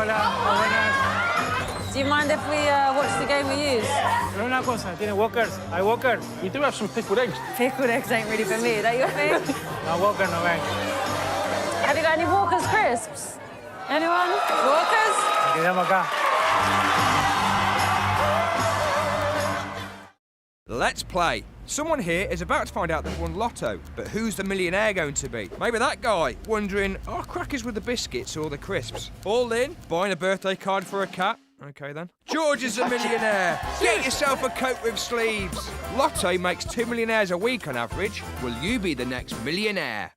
hola, buenas. Do you mind if we watch the game we use? Pero una cosa, tiene walkers. Hay walker. We do have some pickled eggs. Pickled eggs ain't really for me. Is that your thing? No walker, no ven. Have you got any Walker's crisps? Anyone? Walker's? Quedamos acá. Let's play. Someone here is about to find out they've won Lotto, but who's the millionaire going to be? Maybe that guy, wondering, are crackers with the biscuits or the crisps? All in, buying a birthday card for a cat? Okay then. George is a millionaire. Get yourself a coat with sleeves. Lotto makes 2 millionaires a week on average. Will you be the next millionaire?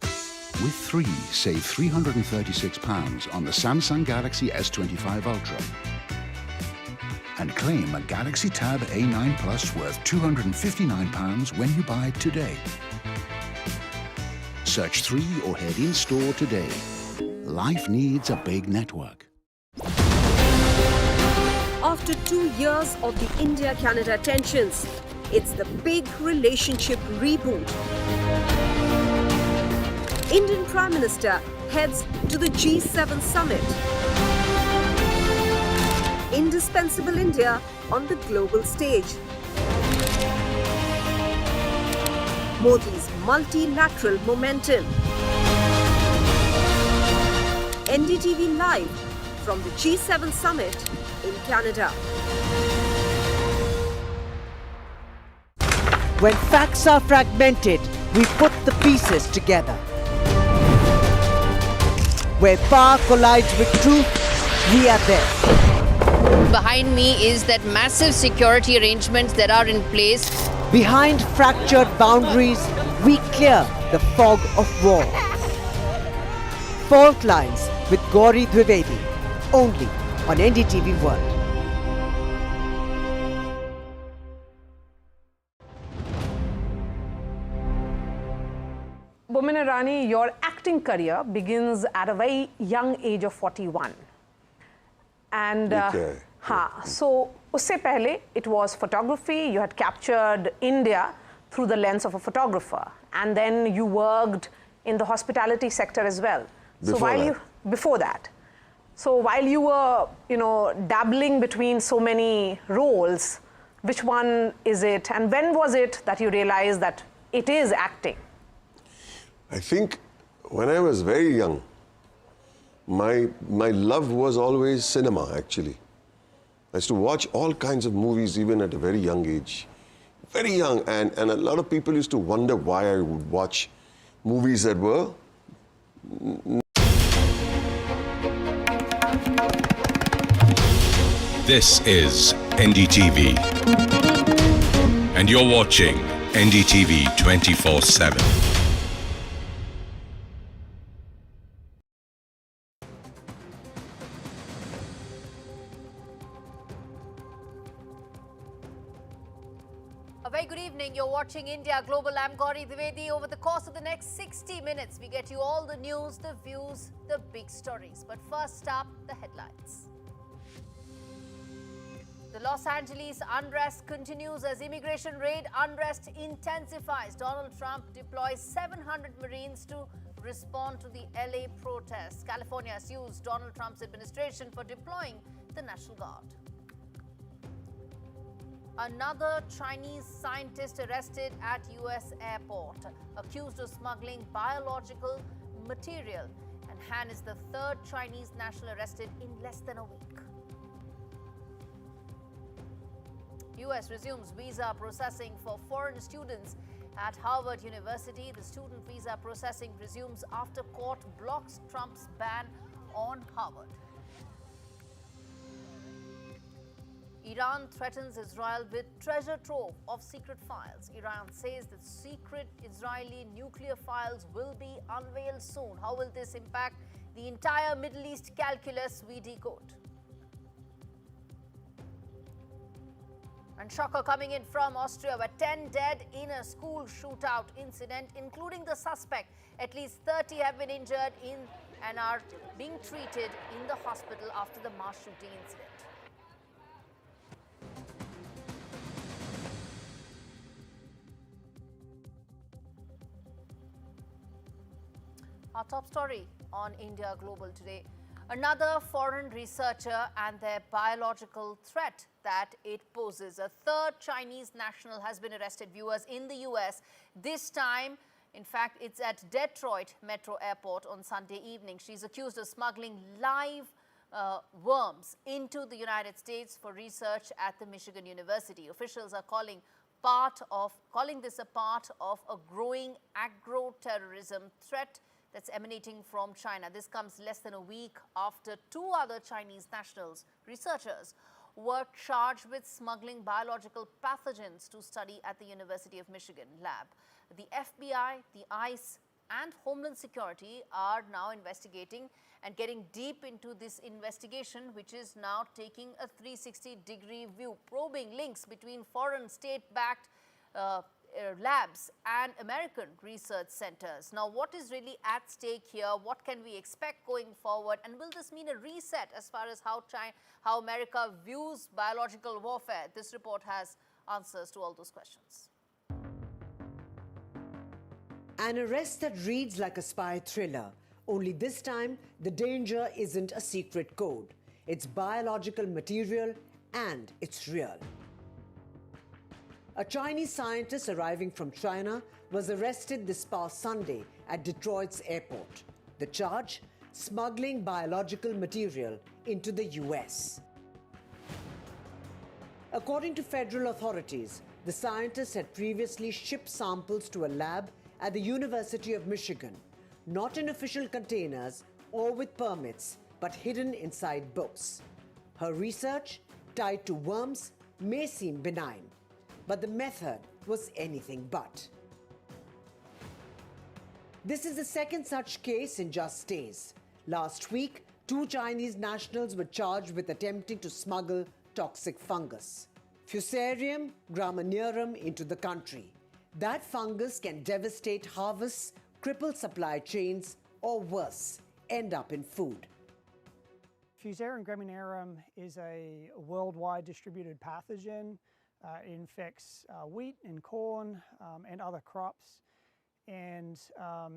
With 3, save £336 on the Samsung Galaxy S25 Ultra. And claim a Galaxy Tab A9 Plus worth £259 when you buy it today. Search 3 or head in-store today. Life needs a big network. After 2 years of the India-Canada tensions, it's the big relationship reboot. Indian Prime Minister heads to the G7 summit. Indispensable India on the global stage. Modi's multilateral momentum. NDTV live from the G7 summit in Canada. When facts are fragmented, we put the pieces together. Where power collides with truth, we are there. Behind me is that massive security arrangements that are in place. Behind fractured boundaries, we clear the fog of war. Fault Lines with Gaurie Dwivedi, only on NDTV World. Boman Irani, your acting career begins at a very young age of 41. And so usse pehle it was photography. You had captured India through the lens of a photographer, and then you worked in the hospitality sector as well. Before that. So while you were, dabbling between so many roles, which one is it, and when was it that you realized that it is acting? I think when I was very young, my love was always cinema, actually. I used to watch all kinds of movies even at a very young age. Very young, and a lot of people used to wonder why I would watch movies that were... This is NDTV, and you're watching NDTV 24/7. A very good evening. You're watching India Global. I'm Gaurie Dwivedi. Over the course of the next 60 minutes, we get you all the news, the views, the big stories. But first up, the headlines. The Los Angeles unrest continues as immigration raid unrest intensifies. Donald Trump deploys 700 Marines to respond to the LA protests. California sues Donald Trump's administration for deploying the National Guard. Another Chinese scientist arrested at US airport, accused of smuggling biological material. And Han is the third Chinese national arrested in less than a week. US resumes visa processing for foreign students at Harvard University. The student visa processing resumes after court blocks Trump's ban on Harvard. Iran threatens Israel with treasure trove of secret files. Iran says that secret Israeli nuclear files will be unveiled soon. How will this impact the entire Middle East calculus? We decode. And shocker coming in from Austria, where 10 dead in a school shootout incident, including the suspect. At least 30 have been injured and are being treated in the hospital after the mass shooting incident. Our top story on India Global today. Another foreign researcher and their biological threat that it poses. A third Chinese national has been arrested, viewers, in the US. This time, in fact, it's at Detroit Metro Airport on Sunday evening. She's accused of smuggling live worms into the United States for research at the Michigan University. Officials are calling this a part of a growing agro terrorism threat that's emanating from China. This comes less than a week after two other Chinese nationals, researchers, were charged with smuggling biological pathogens to study at the University of Michigan lab. The FBI, the ICE, and Homeland Security are now investigating and getting deep into this investigation, which is now taking a 360-degree view, probing links between foreign state-backed labs and American research centers. Now, what is really at stake here? What can we expect going forward? And will this mean a reset as far as how America views biological warfare? This report has answers to all those questions. An arrest that reads like a spy thriller, only this time the danger isn't a secret code. It's biological material and it's real. A Chinese scientist arriving from China was arrested this past Sunday at Detroit's airport. The charge? Smuggling biological material into the US. According to federal authorities, the scientist had previously shipped samples to a lab at the University of Michigan, not in official containers or with permits, but hidden inside books. Her research, tied to worms, may seem benign, but the method was anything but. This is the second such case in just days. Last week, two Chinese nationals were charged with attempting to smuggle toxic fungus, Fusarium graminearum, into the country. That fungus can devastate harvests, cripple supply chains, or worse, end up in food. Fusarium graminearum is a worldwide distributed pathogen. It infects wheat and corn and other crops. And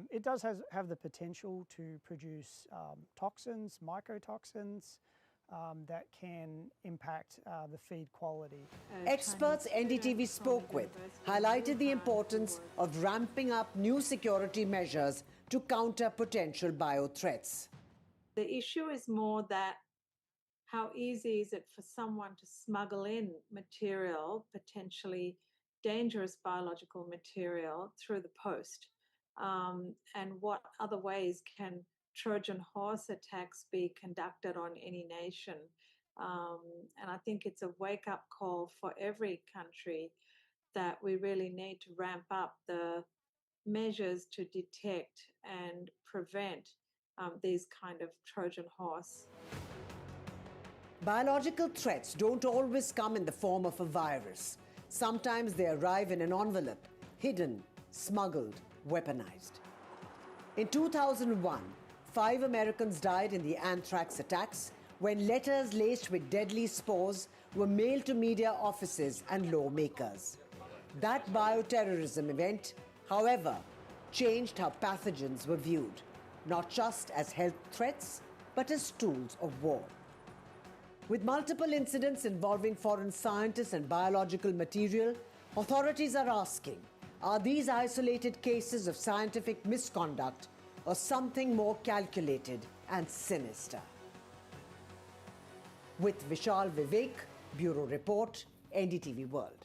it does have the potential to produce toxins, mycotoxins, that can impact the feed quality. Experts NDTV spoke with highlighted the importance of ramping up new security measures to counter potential bio-threats. The issue is more that how easy is it for someone to smuggle in material, potentially dangerous biological material, through the post? And what other ways can Trojan horse attacks be conducted on any nation? And I think it's a wake-up call for every country that we really need to ramp up the measures to detect and prevent these kind of Trojan horse. Biological threats don't always come in the form of a virus. Sometimes they arrive in an envelope, hidden, smuggled, weaponized. In 2001, 5 Americans died in the anthrax attacks when letters laced with deadly spores were mailed to media offices and lawmakers. That bioterrorism event, however, changed how pathogens were viewed, not just as health threats, but as tools of war. With multiple incidents involving foreign scientists and biological material, authorities are asking, are these isolated cases of scientific misconduct or something more calculated and sinister? With Vishal Vivek, Bureau Report, NDTV World.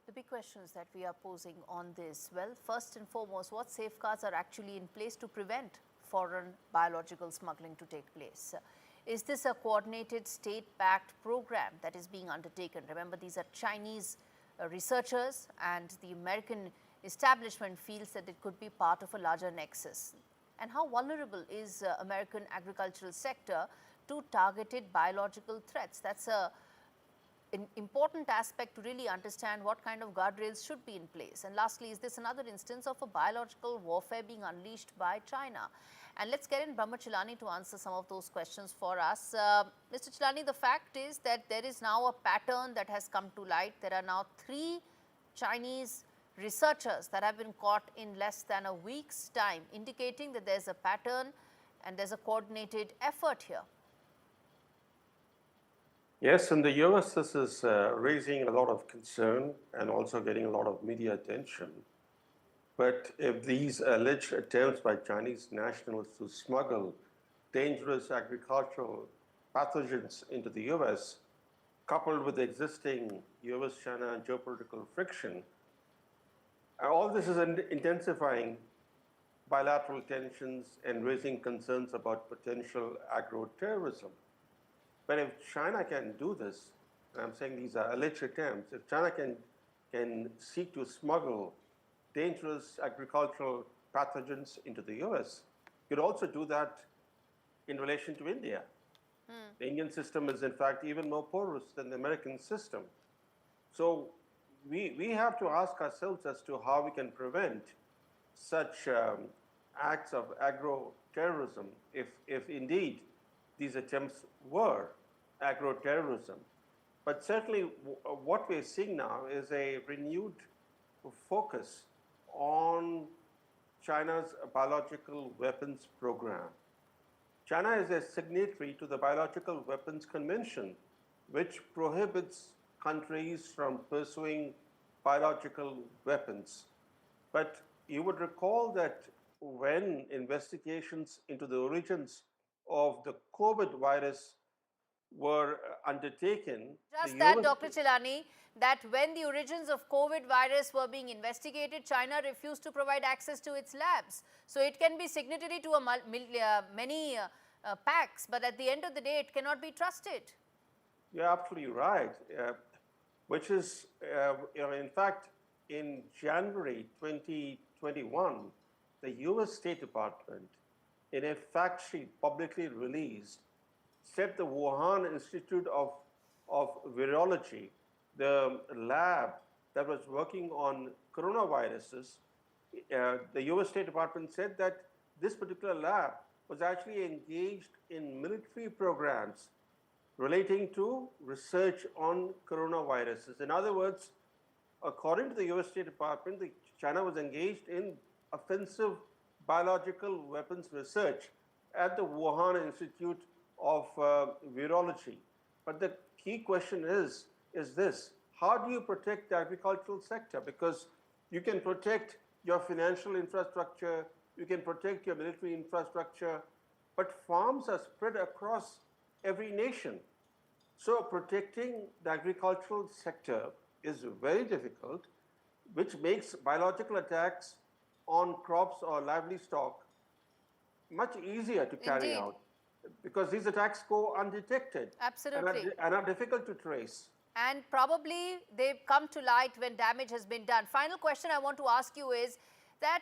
The big questions that we are posing on this, well, first and foremost, what safeguards are actually in place to prevent foreign biological smuggling to take place? Is this a coordinated state-backed program that is being undertaken? Remember, these are Chinese researchers, and the American establishment feels that it could be part of a larger nexus. And how vulnerable is American agricultural sector to targeted biological threats? That's an important aspect to really understand what kind of guardrails should be in place. And lastly, is this another instance of a biological warfare being unleashed by China? And let's get in Brahma Chilani to answer some of those questions for us. Mr. Chilani, the fact is that there is now a pattern that has come to light. There are now 3 Chinese researchers that have been caught in less than a week's time, indicating that there's a pattern and there's a coordinated effort here. Yes, in the US, this is raising a lot of concern and also getting a lot of media attention. But if these alleged attempts by Chinese nationals to smuggle dangerous agricultural pathogens into the US, coupled with existing US-China geopolitical friction, all this is intensifying bilateral tensions and raising concerns about potential agro-terrorism. But if China can do this, and I'm saying these are alleged attempts, if China can seek to smuggle dangerous agricultural pathogens into the US, you could also do that in relation to India. The Indian system is in fact even more porous than the American system. So we have to ask ourselves as to how we can prevent such acts of agro-terrorism if indeed these attempts were agro-terrorism. But certainly what we're seeing now is a renewed focus on China's biological weapons program. China is a signatory to the Biological Weapons Convention, which prohibits countries from pursuing biological weapons. But you would recall that when investigations into the origins of the COVID virus were undertaken. Just that, Dr. Chilani, that when the origins of COVID virus were being investigated, China refused to provide access to its labs. So it can be signatory to many pacts, but at the end of the day, it cannot be trusted. You're absolutely right, which is, in fact, in January 2021, the US State Department, in a fact sheet publicly released, said the Wuhan Institute of Virology, the lab that was working on coronaviruses, the US State Department said that this particular lab was actually engaged in military programs relating to research on coronaviruses. In other words, according to the US State Department, China was engaged in offensive biological weapons research at the Wuhan Institute of Virology. But the key question is this: how do you protect the agricultural sector? Because you can protect your financial infrastructure, you can protect your military infrastructure, but farms are spread across every nation. So protecting the agricultural sector is very difficult, which makes biological attacks on crops or livestock much easier to carry out, because these attacks go undetected. Absolutely. And are difficult to trace. And probably they come to light when damage has been done. Final question I want to ask you is that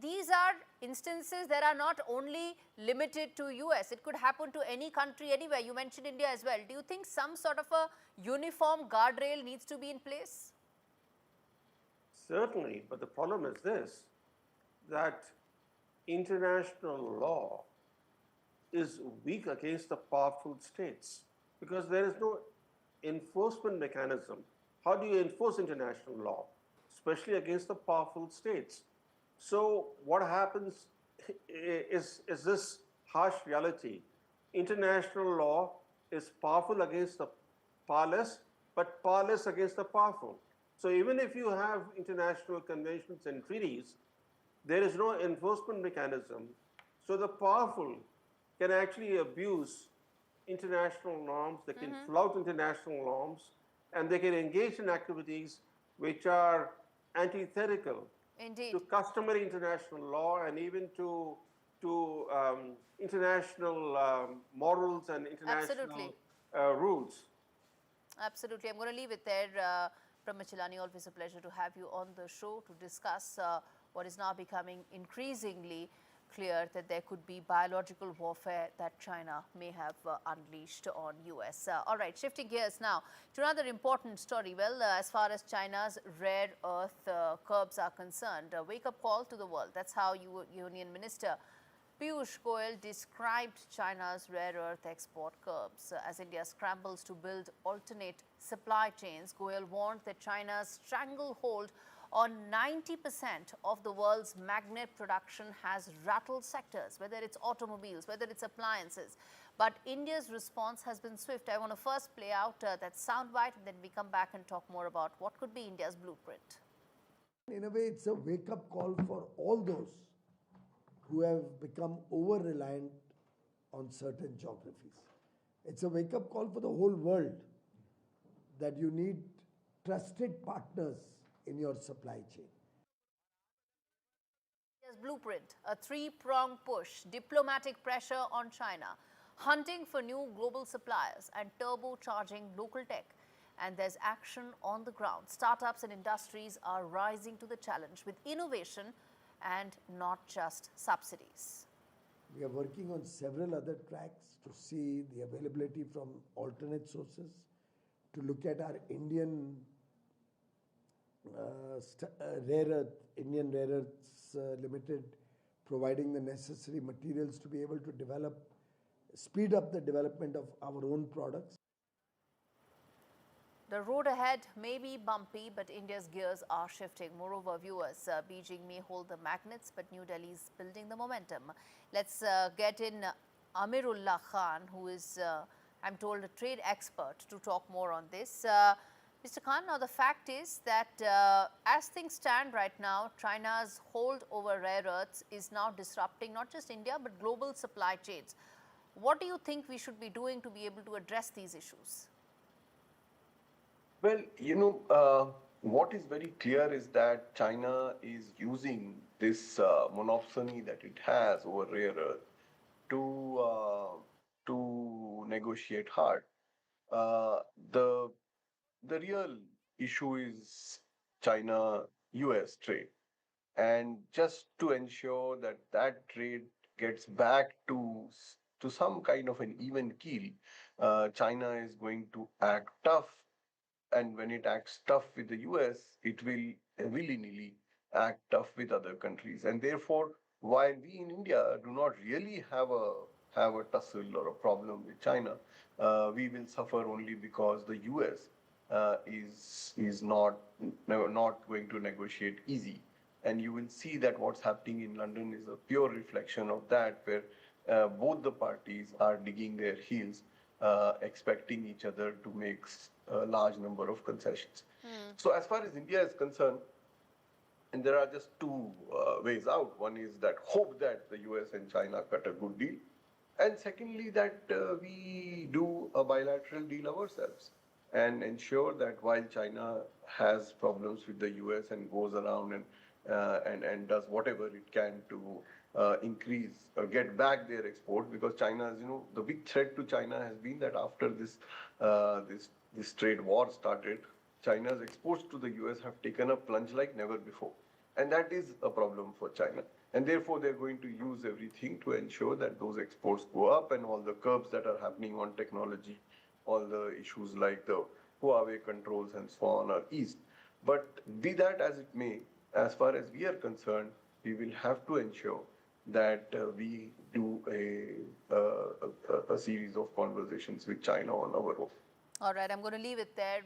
these are instances that are not only limited to US. It could happen to any country, anywhere. You mentioned India as well. Do you think some sort of a uniform guardrail needs to be in place? Certainly, but the problem is this, that international law is weak against the powerful states because there is no enforcement mechanism. How do you enforce international law, especially against the powerful states? So what happens is this harsh reality. International law is powerful against the powerless, but powerless against the powerful. So even if you have international conventions and treaties, there is no enforcement mechanism. So the powerful can actually abuse international norms, they can flout international norms, and they can engage in activities which are antithetical to customary international law and even to international morals and international rules. Absolutely. I'm going to leave it there. Pramod Chilani, always a pleasure to have you on the show to discuss what is now becoming increasingly clear that there could be biological warfare that China may have unleashed on US. All right, shifting gears now to another important story. Well, as far as China's rare earth curbs are concerned, a wake-up call to the world. That's how Union Minister Piyush Goyal described China's rare earth export curbs. As India scrambles to build alternate supply chains, Goyal warned that China's stranglehold on 90% of the world's magnet production has rattled sectors, whether it's automobiles, whether it's appliances. But India's response has been swift. I want to first play out that soundbite, and then we come back and talk more about what could be India's blueprint. In a way, it's a wake-up call for all those who have become over-reliant on certain geographies. It's a wake-up call for the whole world that you need trusted partners in your supply chain. India's blueprint, a three-pronged push, diplomatic pressure on China, hunting for new global suppliers and turbocharging local tech. And there's action on the ground. Startups and industries are rising to the challenge with innovation and not just subsidies. We are working on several other tracks to see the availability from alternate sources, to look at our Indian Indian Rare Earths Limited, providing the necessary materials to be able to speed up the development of our own products. The road ahead may be bumpy, but India's gears are shifting. Moreover, viewers, Beijing may hold the magnets, but New Delhi is building the momentum. Let's get in Amirullah Khan, who is, I'm told, a trade expert, to talk more on this. Mr. Khan, now the fact is that as things stand right now, China's hold over rare earths is now disrupting not just India, but global supply chains. What do you think we should be doing to be able to address these issues? Well, what is very clear is that China is using this monopsony that it has over rare earth to negotiate hard. The real issue is China-US trade. And just to ensure that that trade gets back to some kind of an even keel, China is going to act tough. And when it acts tough with the US, it will willy-nilly act tough with other countries. And therefore, while we in India do not really have a tussle or a problem with China, we will suffer only because the US is not going to negotiate easy. And you will see that what's happening in London is a pure reflection of that, where both the parties are digging their heels, expecting each other to make a large number of concessions. So as far as India is concerned, and there are just two ways out. One is that hope that the US and China cut a good deal. And secondly, that we do a bilateral deal ourselves and ensure that while China has problems with the US and goes around and does whatever it can to increase or get back their exports, because China, the big threat to China has been that after this trade war started, China's exports to the US have taken a plunge like never before. And that is a problem for China. And therefore, they're going to use everything to ensure that those exports go up, and all the curbs that are happening on technology, all the issues like the Huawei controls and so on are eased. But be that as it may, as far as we are concerned, we will have to ensure that we do a series of conversations with China on our own. All right, I'm going to leave it there.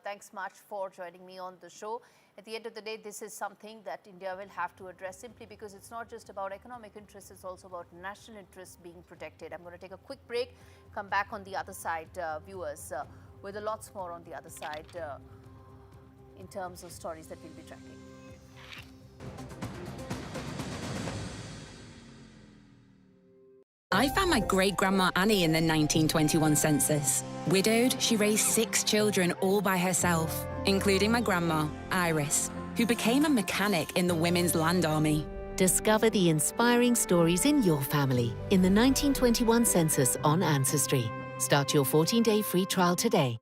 Thanks much for joining me on the show. At the end of the day, this is something that India will have to address, simply because it's not just about economic interests, it's also about national interests being protected. I'm going to take a quick break, come back on the other side, viewers, with a lots more on the other side in terms of stories that we'll be tracking. I found my great-grandma Annie in the 1921 census. Widowed, she raised 6 children all by herself, including my grandma, Iris, who became a mechanic in the Women's Land Army. Discover the inspiring stories in your family in the 1921 census on Ancestry. Start your 14-day free trial today.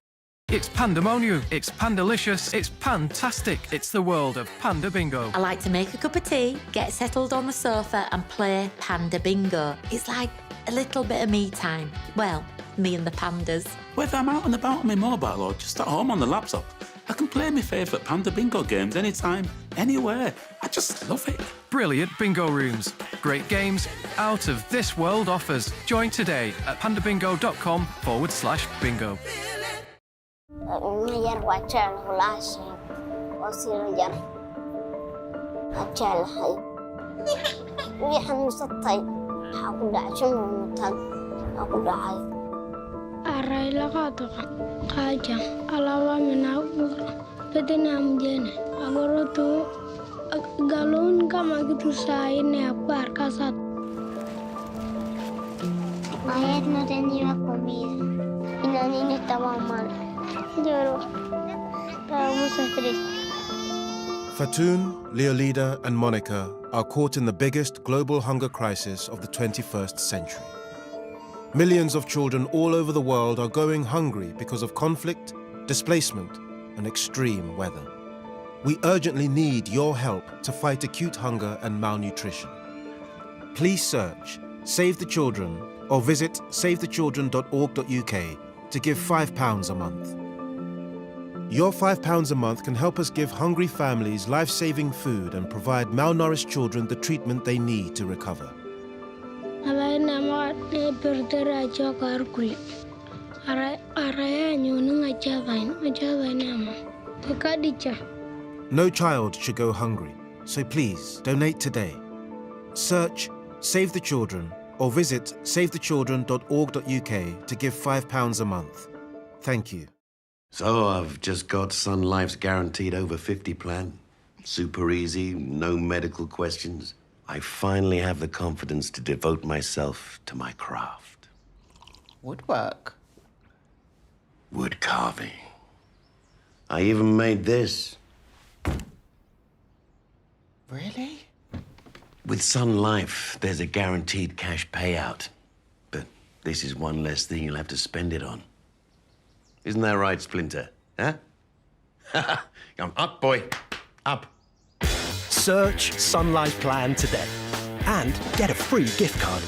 It's pandemonium, it's pandalicious, it's pantastic. It's the world of Panda Bingo. I like to make a cup of tea, get settled on the sofa and play Panda Bingo. It's like a little bit of me time. Well, me and the pandas. Whether I'm out and about on my mobile or just at home on the laptop, I can play my favourite Panda Bingo games anytime, anywhere. I just love it. Brilliant bingo rooms, great games, out of this world offers. Join today at pandabingo.com/bingo. Ngajar wacan hulas, wasil ngajar Acalahay. Waxaan musatay. Waxaa ku dhacay shumumutan. Waxaa ku dhacay. Aray laqato qaja alawa mina bedena mjene agorotu galon kama gitu saine aku arkasat. Ayat no tenía comida y la niña estaba mal. Lloró. Estábamos tristes. Fatoon, Leolida, and Monica are caught in the biggest global hunger crisis of the 21st century. Millions of children all over the world are going hungry because of conflict, displacement, and extreme weather. We urgently need your help to fight acute hunger and malnutrition. Please search Save the Children or visit savethechildren.org.uk to give £5 a month. Your £5 a month can help us give hungry families life-saving food and provide malnourished children the treatment they need to recover. Alay nama ne berdera jokar kuli. Araya nyunu ngajabain nama. Tekadicha. No child should go hungry, so please donate today. Search Save the Children or visit savethechildren.org.uk to give £5 a month. Thank you. So I've just got Sun Life's guaranteed over 50 plan. Super easy, no medical questions. I finally have the confidence to devote myself to my craft. Woodwork? Wood carving. I even made this. Really? With Sun Life, there's a guaranteed cash payout. But this is one less thing you'll have to spend it on. Isn't that right, Splinter? Huh? Come up, boy. Up. Search Sun Life Plan today and get a free gift card.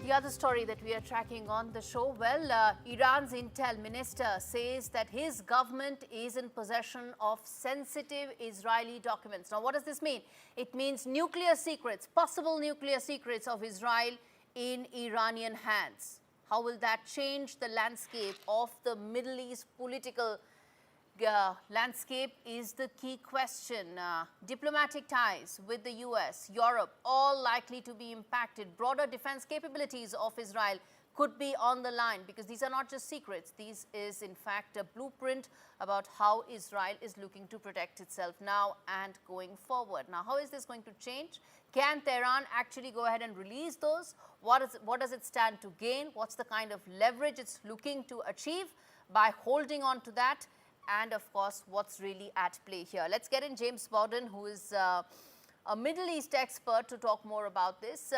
The other story that we are tracking on the show, well, Iran's intel minister says that his government is in possession of sensitive Israeli documents. Now, what does this mean? It means nuclear secrets, possible nuclear secrets of Israel in Iranian hands. How will that change the landscape of the Middle East political landscape is the key question. Diplomatic ties with the US, Europe, all likely to be impacted. Broader defense capabilities of Israel could be on the line because these are not just secrets. This is, in fact, a blueprint about how Israel is looking to protect itself now and going forward. Now, how is this going to change? Can Tehran actually go ahead and release those? What does it stand to gain? What's the kind of leverage it's looking to achieve by holding on to that? And of course, what's really at play here. Let's get in James Bowden, who is a Middle East expert, to talk more about this.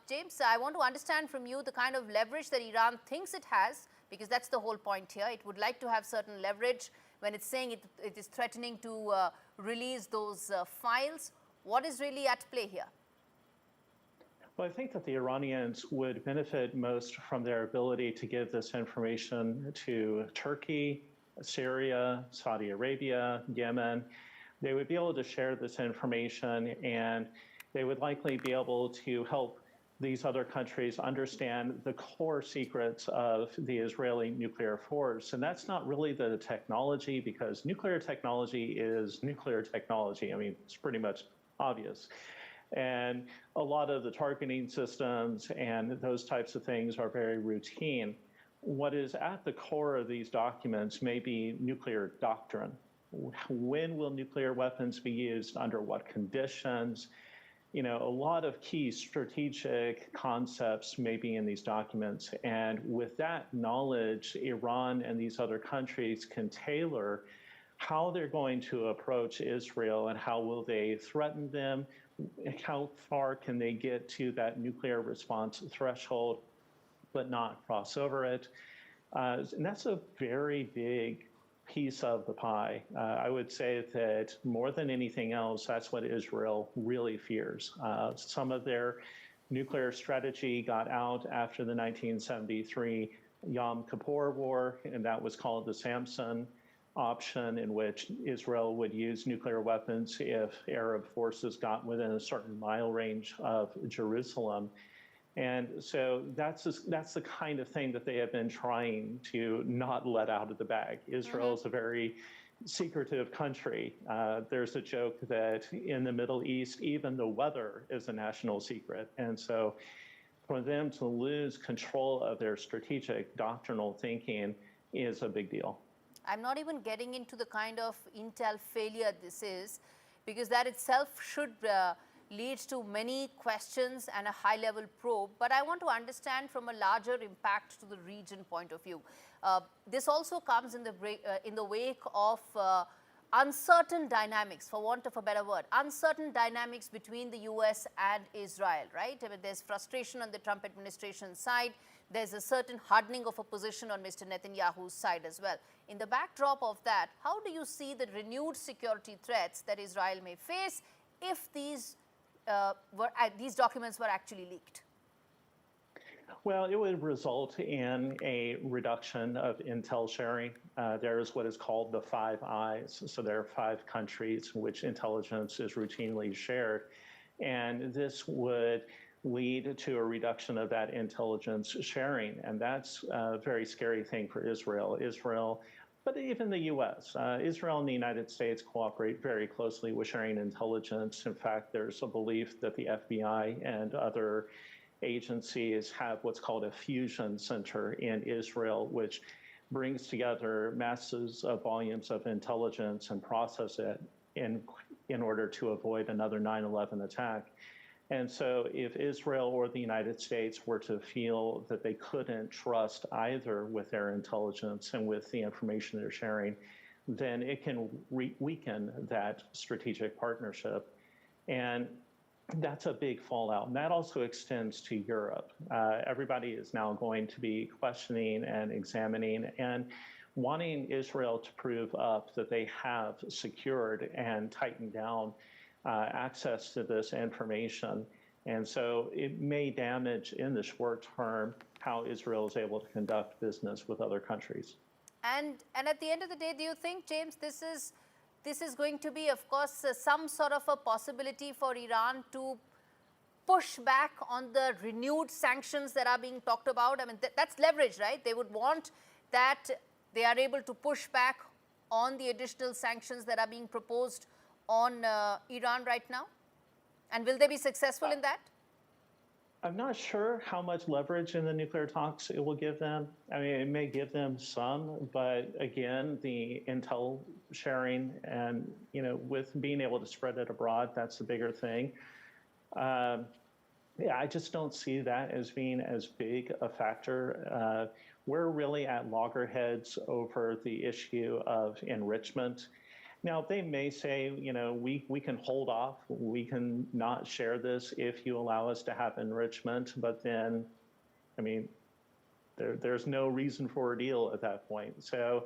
James, I want to understand from you the kind of leverage that Iran thinks it has, because that's the whole point here. It would like to have certain leverage when it's saying it is threatening to release those files. What is really at play here? Well, I think that the Iranians would benefit most from their ability to give this information to Turkey, Syria, Saudi Arabia, Yemen. They would be able to share this information, and they would likely be able to help these other countries understand the core secrets of the Israeli nuclear force. And that's not really the technology, because nuclear technology is nuclear technology. I mean, it's pretty much obvious. And a lot of the targeting systems and those types of things are very routine. What is at the core of these documents may be nuclear doctrine. When will nuclear weapons be used? Under what conditions? You know, a lot of key strategic concepts may be in these documents. And with that knowledge, Iran and these other countries can tailor how they're going to approach Israel and how will they threaten them? How far can they get to that nuclear response threshold but not cross over it? And that's a very big piece of the pie. I would say that more than anything else, that's what Israel really fears. Some of their nuclear strategy got out after the 1973 Yom Kippur War, and that was called the Samson option in which Israel would use nuclear weapons if Arab forces got within a certain mile range of Jerusalem. And so that's the kind of thing that they have been trying to not let out of the bag. Israel is a very secretive country. There's a joke that in the Middle East, even the weather is a national secret. And so for them to lose control of their strategic doctrinal thinking is a big deal. I'm not even getting into the kind of intel failure this is, because that itself should lead to many questions and a high-level probe. But I want to understand from a larger impact to the region point of view. This also comes in the wake of uncertain dynamics, for want of a better word, uncertain dynamics between the US and Israel, right? I mean, there's frustration on the Trump administration side. There's a certain hardening of a position on Mr. Netanyahu's side as well. In the backdrop of that, how do you see the renewed security threats that Israel may face if these documents were actually leaked? Well, it would result in a reduction of intel sharing. There is what is called the Five Eyes. So there are 5 countries in which intelligence is routinely shared. And this would lead to a reduction of that intelligence sharing. And that's a very scary thing for Israel. But even the US. Israel and the United States cooperate very closely with sharing intelligence. In fact, there's a belief that the FBI and other agencies have what's called a fusion center in Israel, which brings together masses of volumes of intelligence and process it in order to avoid another 9/11 attack. And so if Israel or the United States were to feel that they couldn't trust either with their intelligence and with the information they're sharing, then it can weaken that strategic partnership. And that's a big fallout. And that also extends to Europe. Everybody is now going to be questioning and examining and wanting Israel to prove up that they have secured and tightened down access to this information. And so it may damage in the short term how Israel is able to conduct business with other countries. And at the end of the day, do you think, James, this is going to be, of course, some sort of a possibility for Iran to push back on the renewed sanctions that are being talked about? I mean, that's leverage, right? They would want that they are able to push back on the additional sanctions that are being proposed on Iran right now? And will they be successful in that? I'm not sure how much leverage in the nuclear talks it will give them. I mean, it may give them some, but again, the intel sharing and, with being able to spread it abroad, that's the bigger thing. I just don't see that as being as big a factor. We're really at loggerheads over the issue of enrichment. Now, they may say, we can hold off, we can not share this if you allow us to have enrichment, but then, I mean, there's no reason for a deal at that point. So,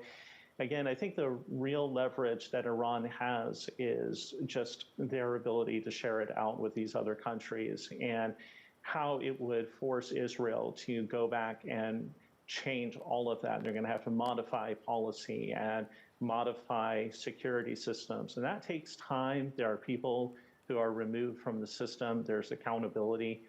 again, I think the real leverage that Iran has is just their ability to share it out with these other countries and how it would force Israel to go back and change all of that. They're going to have to modify policy and modify security systems. And that takes time. There are people who are removed from the system. There's accountability.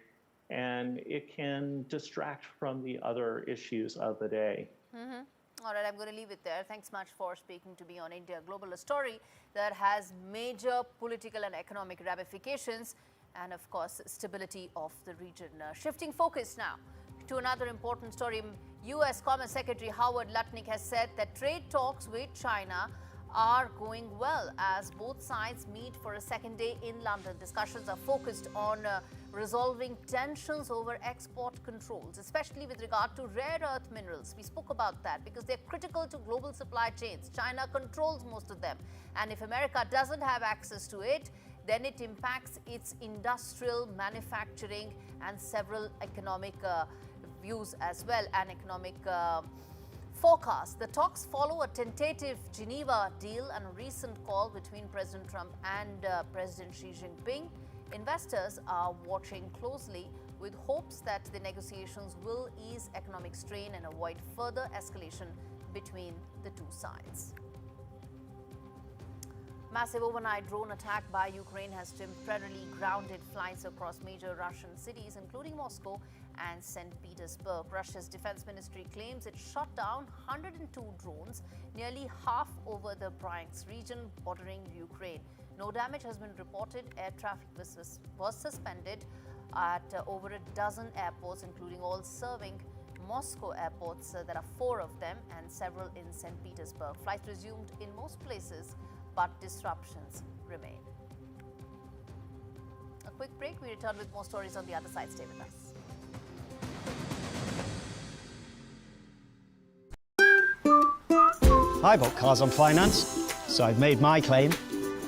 And it can distract from the other issues of the day. All right, I'm going to leave it there. Thanks much for speaking to me on India Global, a story that has major political and economic ramifications and, of course, stability of the region. Shifting focus now to another important story. U.S. Commerce Secretary Howard Lutnick has said that trade talks with China are going well as both sides meet for a second day in London. Discussions are focused on resolving tensions over export controls, especially with regard to rare earth minerals. We spoke about that because they're critical to global supply chains. China controls most of them. And if America doesn't have access to it, then it impacts its industrial manufacturing and several economic views as well, and economic forecasts. The talks follow a tentative Geneva deal and a recent call between President Trump and President Xi Jinping. Investors are watching closely with hopes that the negotiations will ease economic strain and avoid further escalation between the two sides. Massive overnight drone attack by Ukraine has temporarily grounded flights across major Russian cities, including Moscow and St. Petersburg. Russia's defense ministry claims it shot down 102 drones, nearly half over the Bryansk region bordering Ukraine. No damage has been reported. Air traffic was suspended at over a dozen airports, including all serving Moscow airports. There are 4 of them and several in St. Petersburg. Flights resumed in most places, but disruptions remain. A quick break. We return with more stories on the other side. Stay with us. I bought cars on finance, so I've made my claim.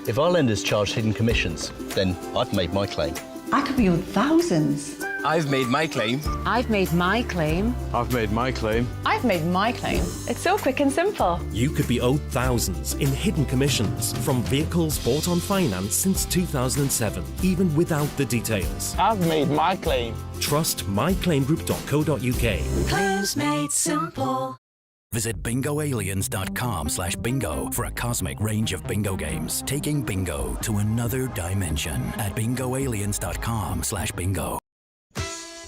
If our lenders charge hidden commissions, then I've made my claim. I could be owed thousands. I've made my claim. I've made my claim. I've made my claim. I've made my claim. It's so quick and simple. You could be owed thousands in hidden commissions from vehicles bought on finance since 2007, even without the details. I've made my claim. Trust myclaimgroup.co.uk. Claims made simple. Visit bingoaliens.com/bingo for a cosmic range of bingo games, taking bingo to another dimension at bingoaliens.com/bingo.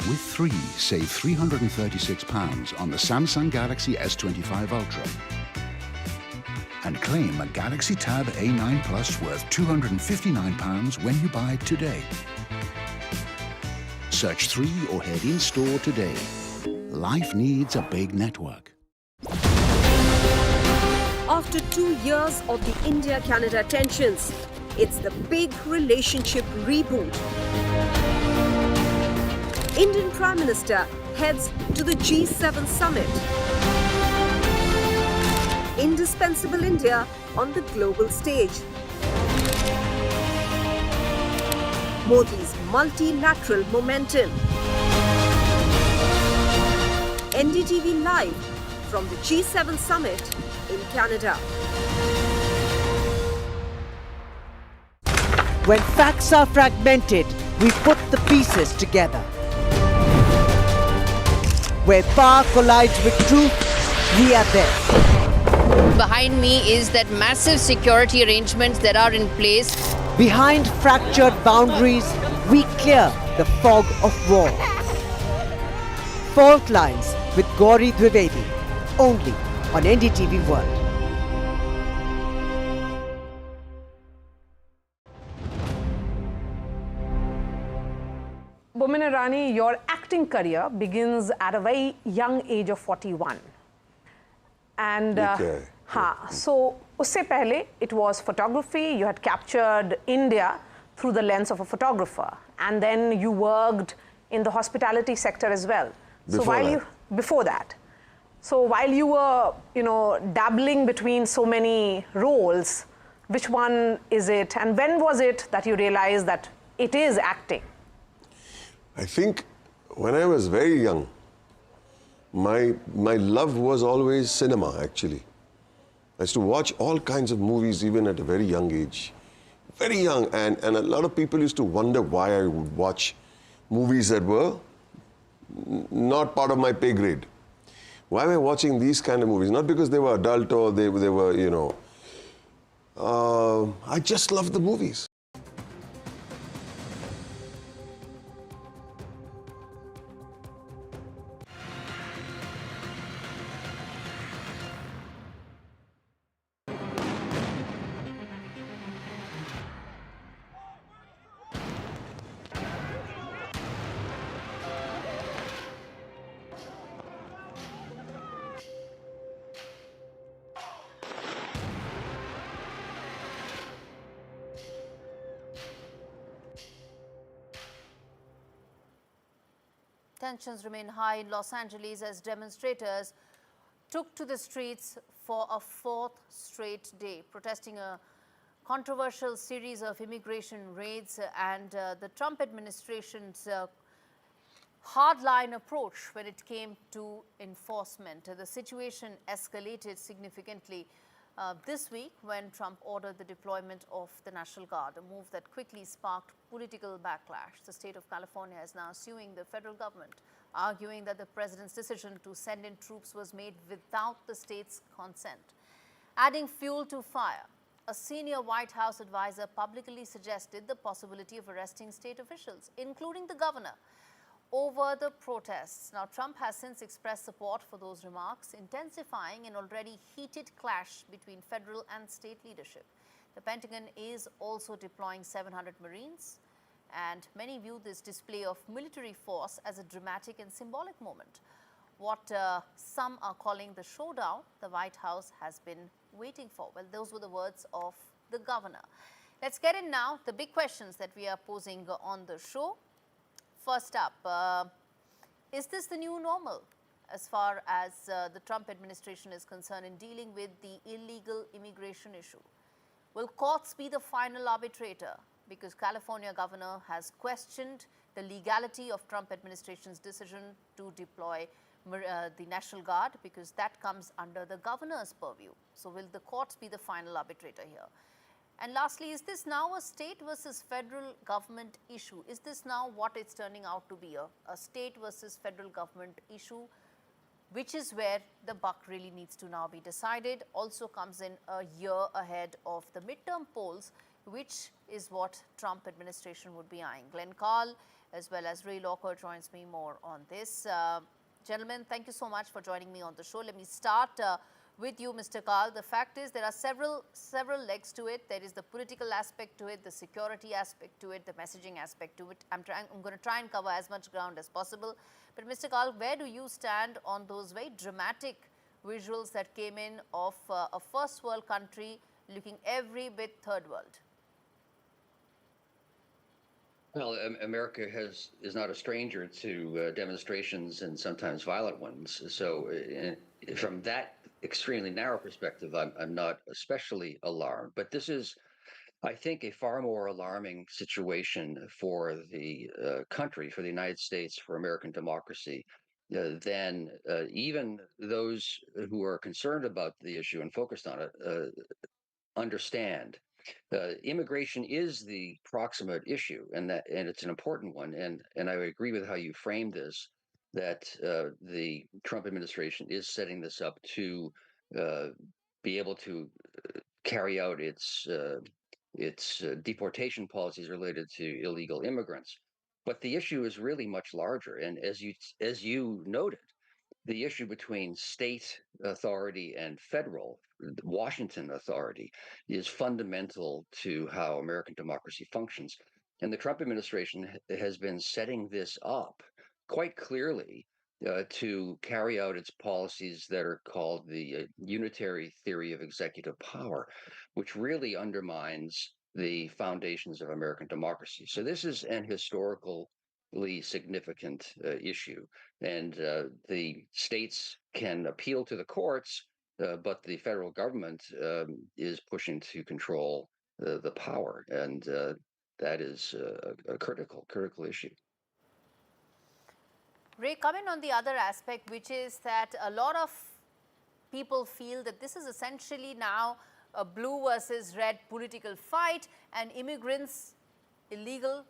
With 3, save £336 on the Samsung Galaxy S25 Ultra. And claim a Galaxy Tab A9 Plus worth £259 when you buy today. Search 3 or head in-store today. Life needs a big network. After 2 years of the India-Canada tensions, it's the big relationship reboot. Indian Prime Minister heads to the G7 summit. Indispensable India on the global stage. Modi's multilateral momentum. NDTV live from the G7 summit in Canada. When facts are fragmented, we put the pieces together. Where power collides with truth, we are there. Behind me is that massive security arrangements that are in place. Behind fractured boundaries, we clear the fog of war. Fault Lines with Gaurie Dwivedi, only on NDTV World. Boman Irani, your acting career begins at a very young age of 41. And so usse pehle it was photography. You had captured India through the lens of a photographer, and then you worked in the hospitality sector as well. Before that. So while you were, dabbling between so many roles, which one is it, and when was it that you realized that it is acting? I think when I was very young, my love was always cinema, actually. I used to watch all kinds of movies even at a very young age. Very young, and a lot of people used to wonder why I would watch movies that were not part of my pay grade. Why am I watching these kind of movies? Not because they were adult or they were, I just love the movies. Tensions remain high in Los Angeles as demonstrators took to the streets for a 4th straight day, protesting a controversial series of immigration raids and the Trump administration's hardline approach when it came to enforcement. The situation escalated significantly this week when Trump ordered the deployment of the National Guard, a move that quickly sparked political backlash. The state of California is now suing the federal government, arguing that the president's decision to send in troops was made without the state's consent. Adding fuel to fire, a senior White House advisor publicly suggested the possibility of arresting state officials, including the governor, over the protests. Now, Trump has since expressed support for those remarks, intensifying an already heated clash between federal and state leadership. The Pentagon is also deploying 700 Marines, and many view this display of military force as a dramatic and symbolic moment. What some are calling the showdown the White House has been waiting for. Well, those were the words of the governor. Let's get in now the big questions that we are posing on the show. First up, is this the new normal as far as the Trump administration is concerned in dealing with the illegal immigration issue? Will courts be the final arbitrator? Because California governor has questioned the legality of Trump administration's decision to deploy the National Guard, because that comes under the governor's purview. So will the courts be the final arbitrator here? And lastly, is this now a state versus federal government issue? Is this now what it's turning out to be, a state versus federal government issue, which is where the buck really needs to now be decided? Also comes in a year ahead of the midterm polls, which is what Trump administration would be eyeing. Glenn Carl as well as Ray Locker joins me more on this. Gentlemen, thank you so much for joining me on the show. Let me start with you, Mr. Carl. The fact is there are several legs to it. There is the political aspect to it, the security aspect to it, the messaging aspect to it. I'm going to try and cover as much ground as possible. But Mr. Carl, where do you stand on those very dramatic visuals that came in of a first world country looking every bit third world? Well, America is not a stranger to demonstrations and sometimes violent ones. So from that extremely narrow perspective, I'm not especially alarmed. But this is, I think, a far more alarming situation for the country, for the United States, for American democracy, than even those who are concerned about the issue and focused on it understand. Immigration is the proximate issue, and it's an important one. And I agree with how you framed this, that the Trump administration is setting this up to be able to carry out its deportation policies related to illegal immigrants. But the issue is really much larger, and as you noted, the issue between state authority and federal, Washington authority, is fundamental to how American democracy functions. And the Trump administration has been setting this up quite clearly to carry out its policies that are called the unitary theory of executive power, which really undermines the foundations of American democracy. So this is an historically significant issue, and the states can appeal to the courts, but the federal government is pushing to control the power, and that is a critical issue. Ray, comment on the other aspect, which is that a lot of people feel that this is essentially now a blue versus red political fight, and immigrants, illegal,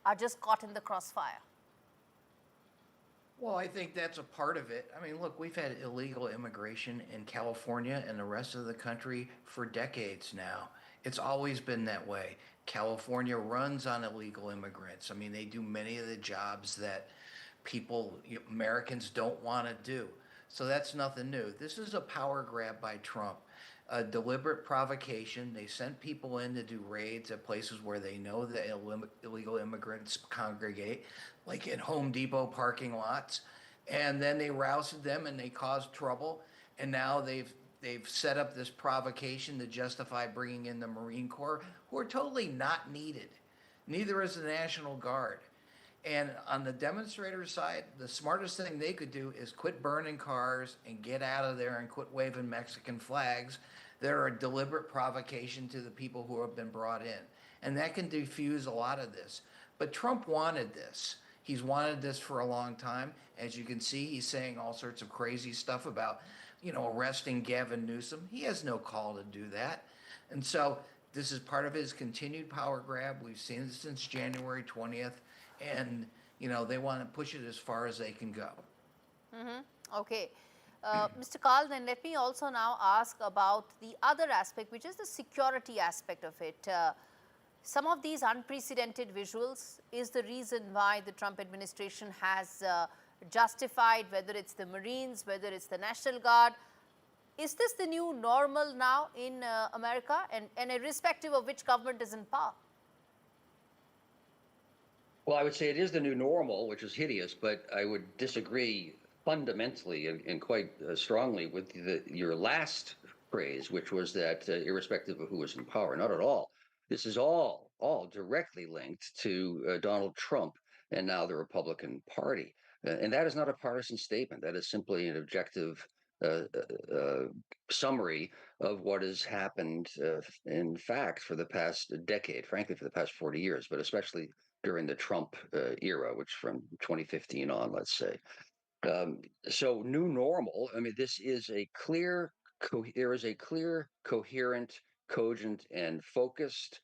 are just caught in the crossfire. Well, I think that's a part of it. I mean, look, we've had illegal immigration in California and the rest of the country for decades now. It's always been that way. California runs on illegal immigrants. I mean, they do many of the jobs that Americans don't want to do. So that's nothing new. This is a power grab by Trump, a deliberate provocation. They sent people in to do raids at places where they know the illegal immigrants congregate, like in Home Depot parking lots. And then they rousted them and they caused trouble. And now they've set up this provocation to justify bringing in the Marine Corps, who are totally not needed. Neither is the National Guard. And on the demonstrators' side, the smartest thing they could do is quit burning cars and get out of there and quit waving Mexican flags that are a deliberate provocation to the people who have been brought in. And that can diffuse a lot of this. But Trump wanted this. He's wanted this for a long time. As you can see, he's saying all sorts of crazy stuff about, arresting Gavin Newsom. He has no call to do that. And so this is part of his continued power grab. We've seen it since January 20th. And, they want to push it as far as they can go. Mm-hmm. Okay. Mr. Karl, then let me also now ask about the other aspect, which is the security aspect of it. Some of these unprecedented visuals is the reason why the Trump administration has justified, whether it's the Marines, whether it's the National Guard. Is this the new normal now in America, and irrespective of which government is in power? Well, I would say it is the new normal, which is hideous, but I would disagree fundamentally and quite strongly with your last phrase, which was that irrespective of who is in power. Not at all. This is all directly linked to Donald Trump and now the Republican Party. And that is not a partisan statement. That is simply an objective summary of what has happened, in fact, for the past decade, frankly, for the past 40 years, but especially during the Trump era, which from 2015 on, let's say. So new normal, I mean, this is a clear, there is a clear, coherent, cogent, and focused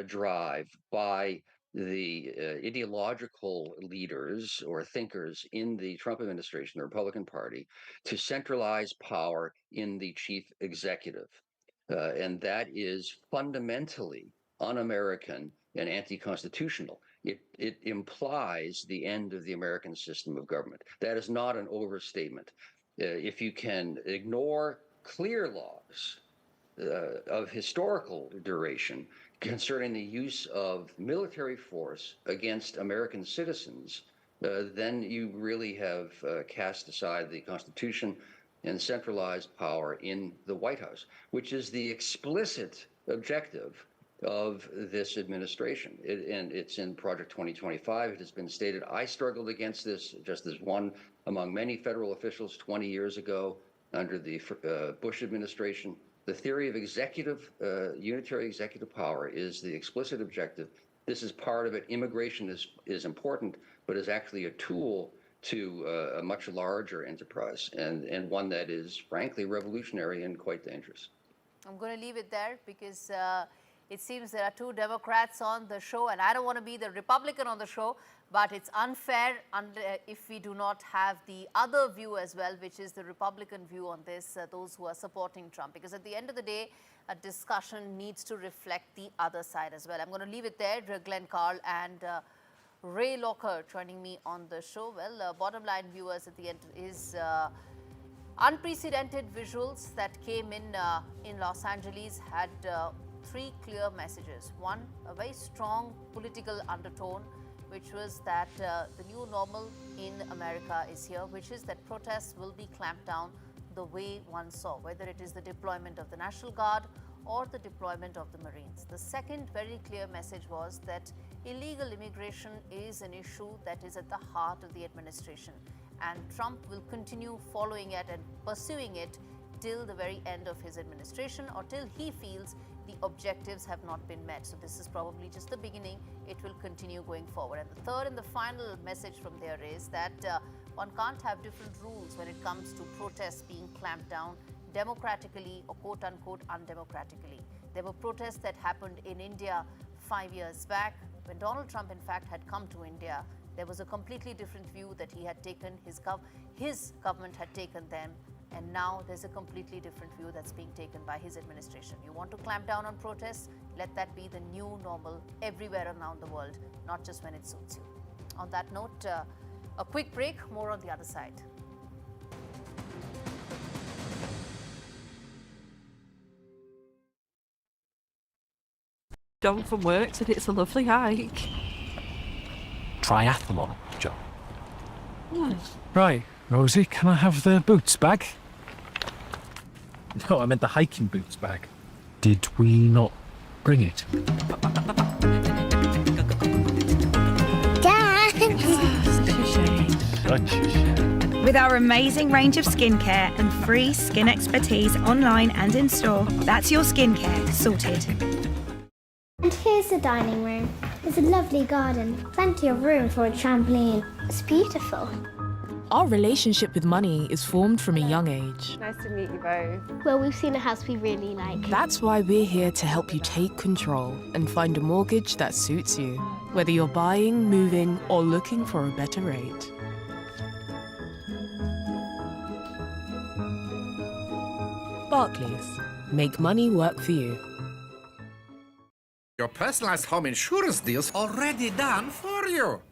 drive by the ideological leaders or thinkers in the Trump administration, the Republican Party, to centralize power in the chief executive. And that is fundamentally un-American and anti-constitutional. It implies the end of the American system of government. That is not an overstatement. If you can ignore clear laws of historical duration concerning the use of military force against American citizens, then you really have cast aside the Constitution and centralized power in the White House, which is the explicit objective of this administration. And it's in Project 2025. It has been stated. I struggled against this just as one among many federal officials 20 years ago under the Bush administration. The theory of unitary executive power is the explicit objective. This is part of it. Immigration is important, but is actually a tool to a much larger enterprise, and one that is frankly revolutionary and quite dangerous. I'm going to leave it there because it seems there are two Democrats on the show, and I don't want to be the Republican on the show, but it's unfair if we do not have the other view as well, which is the Republican view on this, those who are supporting Trump. Because at the end of the day, a discussion needs to reflect the other side as well. I'm going to leave it there. Glenn Karl and Ray Locker joining me on the show. Well, bottom line, viewers, at the end is unprecedented visuals that came in Los Angeles had three clear messages. One, a very strong political undertone, which was that the new normal in America is here, which is that protests will be clamped down the way one saw, whether it is the deployment of the National Guard or the deployment of the Marines. The second very clear message was that illegal immigration is an issue that is at the heart of the administration, and Trump will continue following it and pursuing it till the very end of his administration, or till he feels the objectives have not been met. So this is probably just the beginning. It will continue going forward. And the third and the final message from there is that one can't have different rules when it comes to protests being clamped down democratically or quote unquote undemocratically. There were protests that happened in India 5 years back when Donald Trump in fact had come to India. There was a completely different view that he had taken, his government had taken them. And now there's a completely different view that's being taken by his administration. You want to clamp down on protests? Let that be the new normal everywhere around the world, not just when it suits you. On that note, a quick break, more on the other side. Done from work, said it's a lovely hike. Triathlon, John. Nice. Right, Rosie, can I have the boots bag? No, I meant the hiking boots bag. Did we not bring it? With our amazing range of skincare and free skin expertise online and in store, that's your skincare sorted. And here's the dining room. There's a lovely garden, plenty of room for a trampoline. It's beautiful. Our relationship with money is formed from a young age. Nice to meet you both. Well, we've seen a house we really like. That's why we're here to help you take control and find a mortgage that suits you, whether you're buying, moving, or looking for a better rate. Barclays. Make money work for you. Your personalized home insurance deal's already done for you.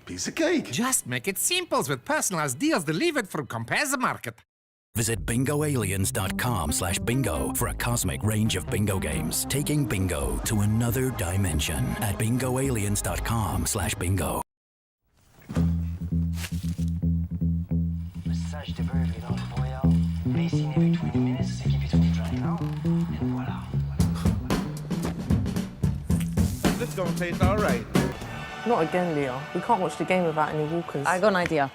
Piece of cake. Just make it simple with personalized deals delivered from Compare the Market. Visit bingoaliens.com/bingo for a cosmic range of bingo games, taking bingo to another dimension at bingoaliens.com/bingo. Message delivery dans le voyage. Racing every 20 minutes, s'équiper to drive now. And voila. This is gonna taste all right. Not again, Leah. We can't watch the game without any walkers. I got an idea.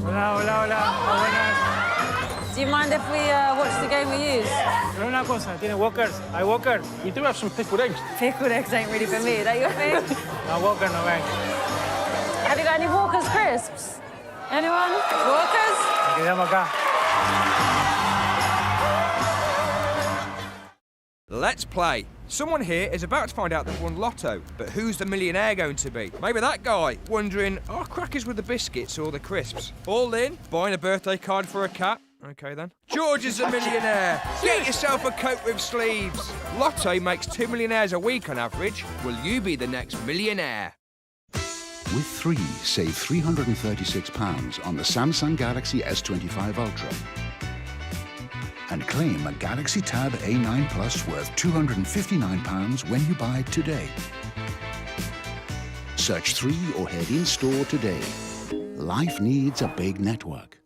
Hola, hola, hola. Buenas. Do you mind if we watch the game we use? Pero una cosa, ¿tiene walkers? ¿Hay walker? We do have some pickled eggs. Pickled eggs ain't really for me. Is that your thing? No walker, no egg. Have you got any Walker's crisps? Anyone? Walker's? Quedamos acá. Let's play. Someone here is about to find out they've won Lotto, but who's the millionaire going to be? Maybe that guy, wondering, are crackers with the biscuits or the crisps? All in, buying a birthday card for a cat. Okay then. George is a millionaire. Get yourself a coat with sleeves. Lotto makes 2 millionaires a week on average. Will you be the next millionaire? With 3, save £336 on the Samsung Galaxy S25 Ultra. And claim a Galaxy Tab A9 Plus worth £259 when you buy it today. Search 3 or head in-store today. Life needs a big network.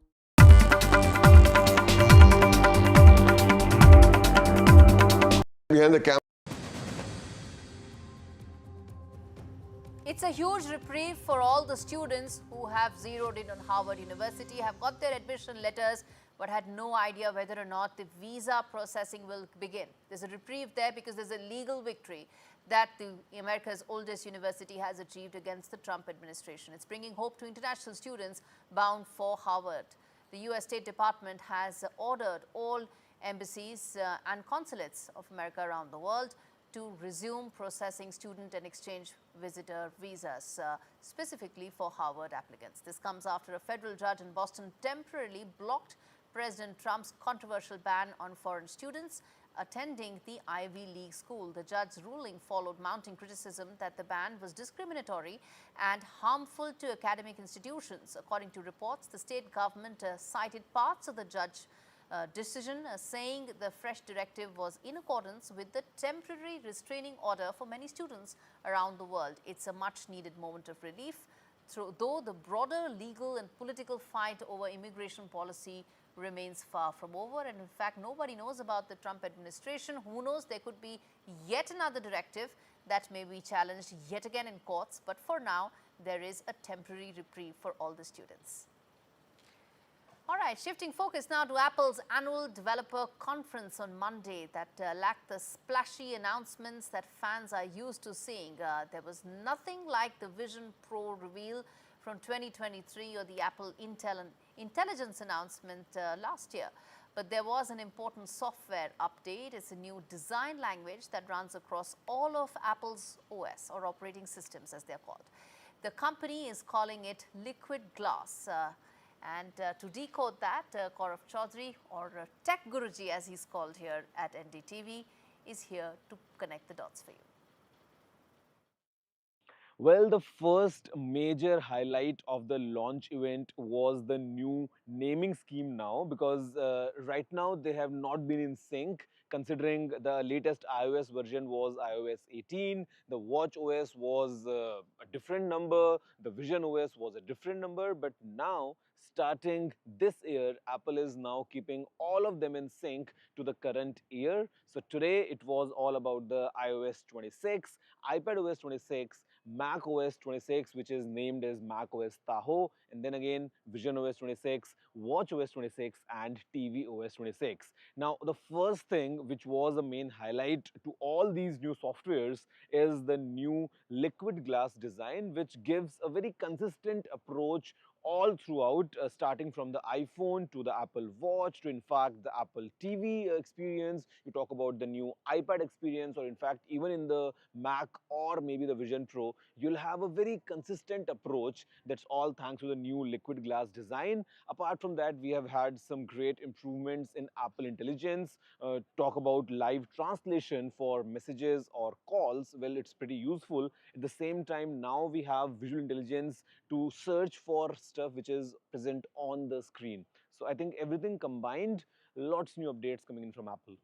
Behind the camera. It's a huge reprieve for all the students who have zeroed in on Harvard University, have got their admission letters, but had no idea whether or not the visa processing will begin. There's a reprieve there because there's a legal victory that America's oldest university has achieved against the Trump administration. It's bringing hope to international students bound for Harvard. The U.S. State Department has ordered all embassies and consulates of America around the world to resume processing student and exchange visitor visas, specifically for Harvard applicants. This comes after a federal judge in Boston temporarily blocked President Trump's controversial ban on foreign students attending the Ivy League school. The judge's ruling followed mounting criticism that the ban was discriminatory and harmful to academic institutions. According to reports, the state government cited parts of the judge's decision saying the fresh directive was in accordance with the temporary restraining order for many students around the world. It's a much needed moment of relief, though the broader legal and political fight over immigration policy remains far from over. And in fact, nobody knows about the Trump administration. Who knows, there could be yet another directive that may be challenged yet again in courts. But for now, there is a temporary reprieve for all the students. All right, shifting focus now to Apple's annual developer conference on Monday that lacked the splashy announcements that fans are used to seeing. There was nothing like the Vision Pro reveal from 2023 or the Apple Intelligence announcement last year. But there was an important software update. It's a new design language that runs across all of Apple's OS, or operating systems as they're called. The company is calling it Liquid Glass. And to decode that, Gaurav Chaudhary, or Tech Guruji as he's called here at NDTV, is here to connect the dots for you. Well, the first major highlight of the launch event was the new naming scheme now, because right now they have not been in sync, considering the latest iOS version was iOS 18, the Watch OS was a different number, the Vision OS was a different number, but now starting this year, Apple is now keeping all of them in sync to the current year. So today it was all about the iOS 26, iPadOS 26, Mac OS 26, which is named as Mac OS Tahoe, and then again Vision OS 26, Watch OS 26, and TV OS 26. Now, the first thing which was the main highlight to all these new softwares is the new liquid glass design, which gives a very consistent approach all throughout, starting from the iPhone to the Apple Watch to, in fact, the Apple TV experience. You talk about the new iPad experience, or in fact, even in the Mac or maybe the Vision Pro, you'll have a very consistent approach. That's all thanks to the new liquid glass design. Apart from that, we have had some great improvements in Apple Intelligence. Talk about live translation for messages or calls. Well, it's pretty useful. At the same time, now we have visual intelligence to search for stuff which is present on the screen. So I think everything combined, lots new updates coming in from Apple.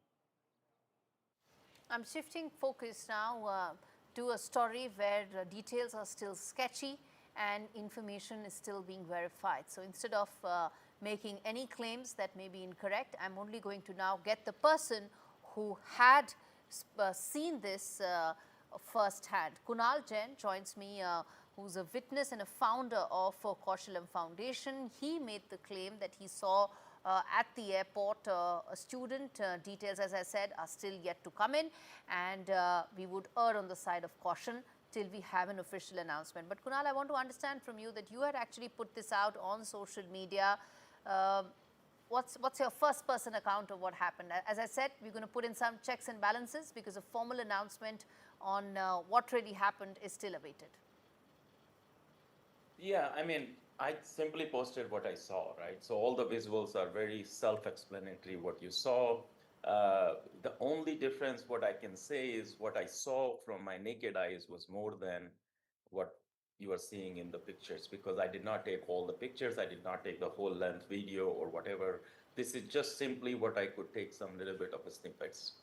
I'm shifting focus now to a story where details are still sketchy and information is still being verified. So instead of making any claims that may be incorrect, I'm only going to now get the person who had seen this firsthand. Kunal Jain joins me, who's a witness and a founder of Kaushalam Foundation. He made the claim that he saw at the airport a student. Details, as I said, are still yet to come in, and we would err on the side of caution till we have an official announcement. But Kunal, I want to understand from you that you had actually put this out on social media. What's your first person account of what happened? As I said, we're going to put in some checks and balances because a formal announcement on what really happened is still awaited. Yeah, I mean, I simply posted what I saw, right? So all the visuals are very self-explanatory, what you saw. The only difference what I can say is what I saw from my naked eyes was more than what you are seeing in the pictures, because I did not take all the pictures. I did not take the whole length video or whatever. This is just simply what I could take some little bit of a snippets.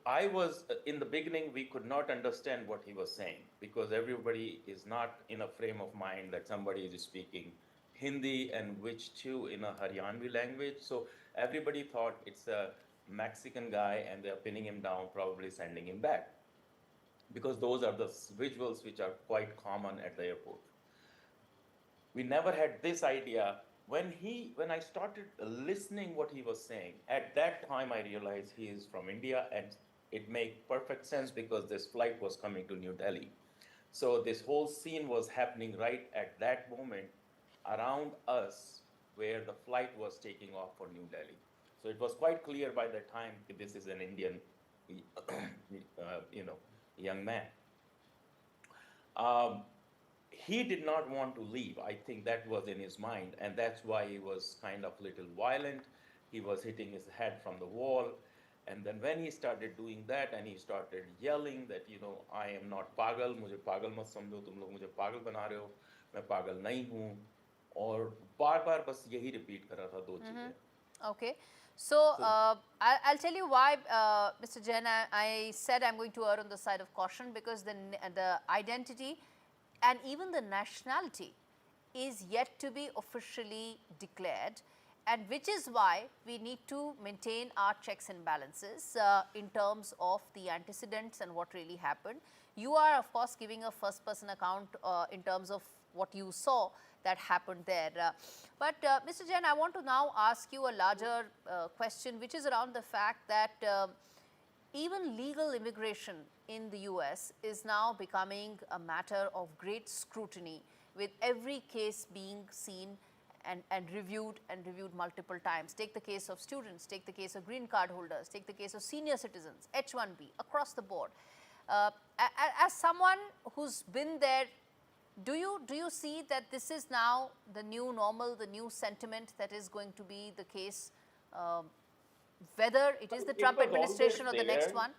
I was, in the beginning, we could not understand what he was saying because everybody is not in a frame of mind that somebody is speaking Hindi and which too in a Haryanvi language. So everybody thought it's a Mexican guy and they're pinning him down, probably sending him back, because those are the visuals which are quite common at the airport. We never had this idea. When I started listening what he was saying, at that time I realized he is from India, and it made perfect sense because this flight was coming to New Delhi. So this whole scene was happening right at that moment around us where the flight was taking off for New Delhi. So it was quite clear by that time that this is an Indian, young man. He did not want to leave. I think that was in his mind, and that's why he was kind of little violent. He was hitting his head from the wall. And then when he started doing that and he started yelling that, I am not pagal, mujhe pagal mat samjho, tum log mujhe pagal bana rahe ho, main pagal nahi hu. और बार-बार बस यही repeat कर रहा था दो चीजें. Okay. So, I'll tell you why, Mr. Jain, I said I'm going to err on the side of caution, because the identity and even the nationality is yet to be officially declared, and which is why we need to maintain our checks and balances in terms of the antecedents and what really happened. You are, of course, giving a first-person account in terms of what you saw that happened there. But Mr. Jain, I want to now ask you a larger question, which is around the fact that even legal immigration in the US is now becoming a matter of great scrutiny, with every case being seen and reviewed multiple times. Take the case of students, take the case of green card holders, take the case of senior citizens, H-1B, across the board. As someone who's been there, do you see that this is now the new normal, the new sentiment that is going to be the case, whether it is the Trump administration or the next one?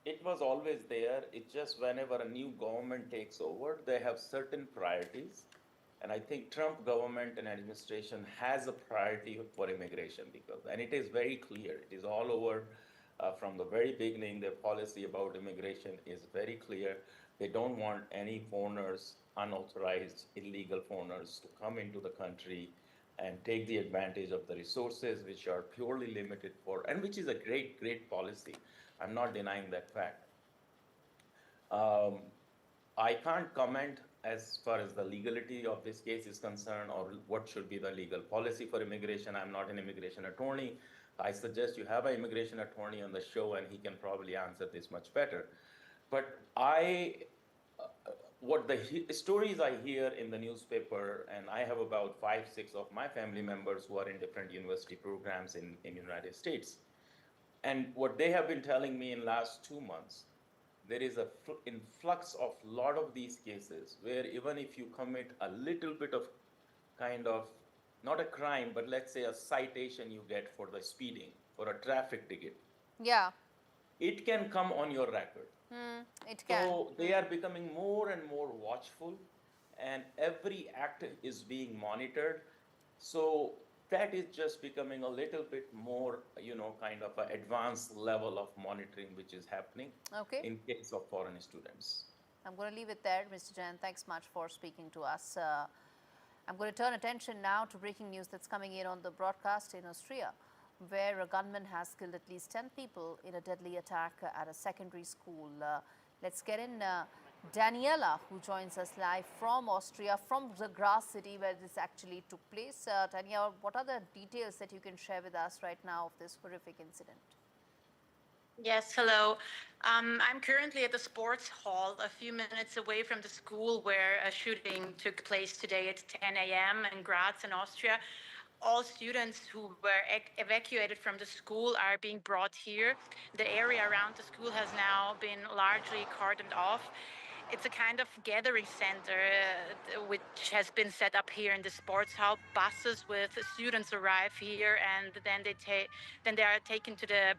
It was always there. It's just whenever a new government takes over, they have certain priorities. And I think Trump government and administration has a priority for immigration, and it is very clear. It is all over from the very beginning. Their policy about immigration is very clear. They don't want any foreigners, unauthorized, illegal foreigners, to come into the country and take the advantage of the resources which are purely limited for, and which is a great, great policy. I'm not denying that fact. I can't comment as far as the legality of this case is concerned, or what should be the legal policy for immigration. I'm not an immigration attorney. I suggest you have an immigration attorney on the show, and he can probably answer this much better. But what the stories I hear in the newspaper, and I have about 5-6 of my family members who are in different university programs in United States. And what they have been telling me in last 2 months, there is a influx of a lot of these cases where even if you commit a little bit of kind of, not a crime, but let's say a citation you get for the speeding, for a traffic ticket. Yeah. It can come on your record. It can. So they are becoming more and more watchful, and every act is being monitored. So that is just becoming a little bit more, kind of an advanced level of monitoring which is happening in case of foreign students. I'm going to leave it there, Mr. Jain. Thanks much for speaking to us. I'm going to turn attention now to breaking news that's coming in on the broadcast in Austria, where a gunman has killed at least 10 people in a deadly attack at a secondary school. Let's get in Daniela, who joins us live from Austria, from the grass city where this actually took place. Daniela, what are the details that you can share with us right now of this horrific incident? Yes, hello. I'm currently at the sports hall a few minutes away from the school where a shooting took place today at 10 a.m. in Graz in Austria. All students who were evacuated from the school are being brought here. The area around the school has now been largely cordoned off. It's a kind of gathering center which has been set up here in the sports hall. Buses with students arrive here, and then they are taken to the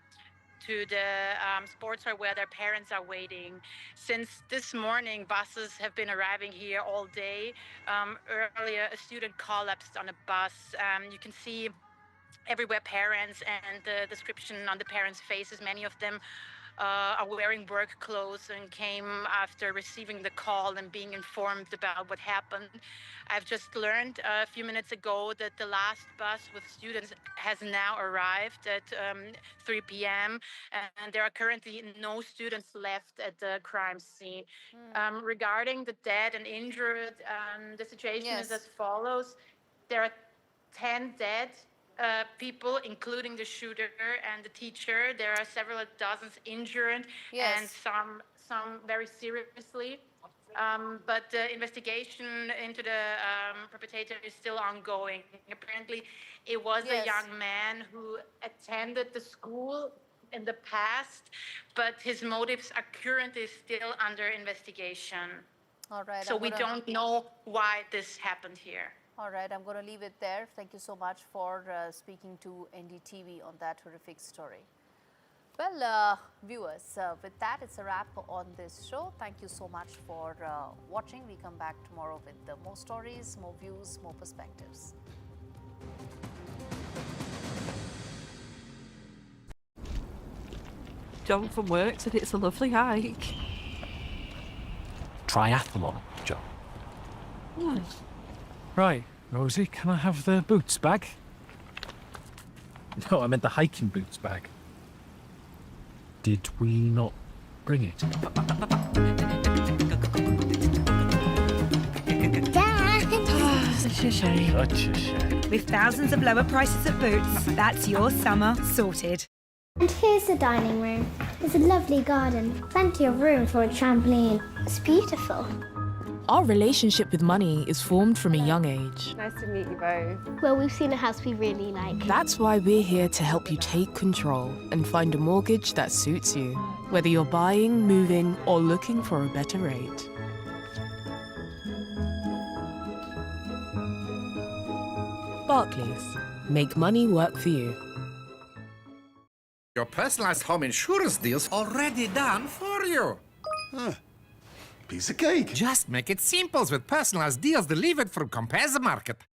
sports hall where their parents are waiting. Since this morning, buses have been arriving here all day. Earlier, a student collapsed on a bus. You can see everywhere parents, and the description on the parents' faces. Many of them are wearing work clothes and came after receiving the call and being informed about what happened. I've just learned a few minutes ago that the last bus with students has now arrived at 3 p.m. and there are currently no students left at the crime scene. Regarding the dead and injured, the situation is as follows. There are 10 dead people, including the shooter and the teacher. There are several dozens injured and some very seriously. But the investigation into the perpetrator is still ongoing. Apparently, it was a young man who attended the school in the past, but his motives are currently still under investigation. All right. So we don't know why this happened here. All right, I'm going to leave it there. Thank you so much for speaking to NDTV on that horrific story. Well, viewers, with that, it's a wrap on this show. Thank you so much for watching. We come back tomorrow with more stories, more views, more perspectives. John from work said it's a lovely hike. Triathlon, John. Right, Rosie, can I have the boots bag? No, I meant the hiking boots bag. Did we not bring it? Such a shame. Such a shame. With thousands of lower prices at Boots, that's your summer sorted. And here's the dining room. There's a lovely garden, plenty of room for a trampoline. It's beautiful. Our relationship with money is formed from a young age. Nice to meet you both. Well, we've seen a house we really like. That's why we're here to help you take control and find a mortgage that suits you, whether you're buying, moving, or looking for a better rate. Barclays. Make money work for you. Your personalized home insurance deal's already done for you. Piece of cake. Just make it simple with personalized deals delivered from Compare the Market.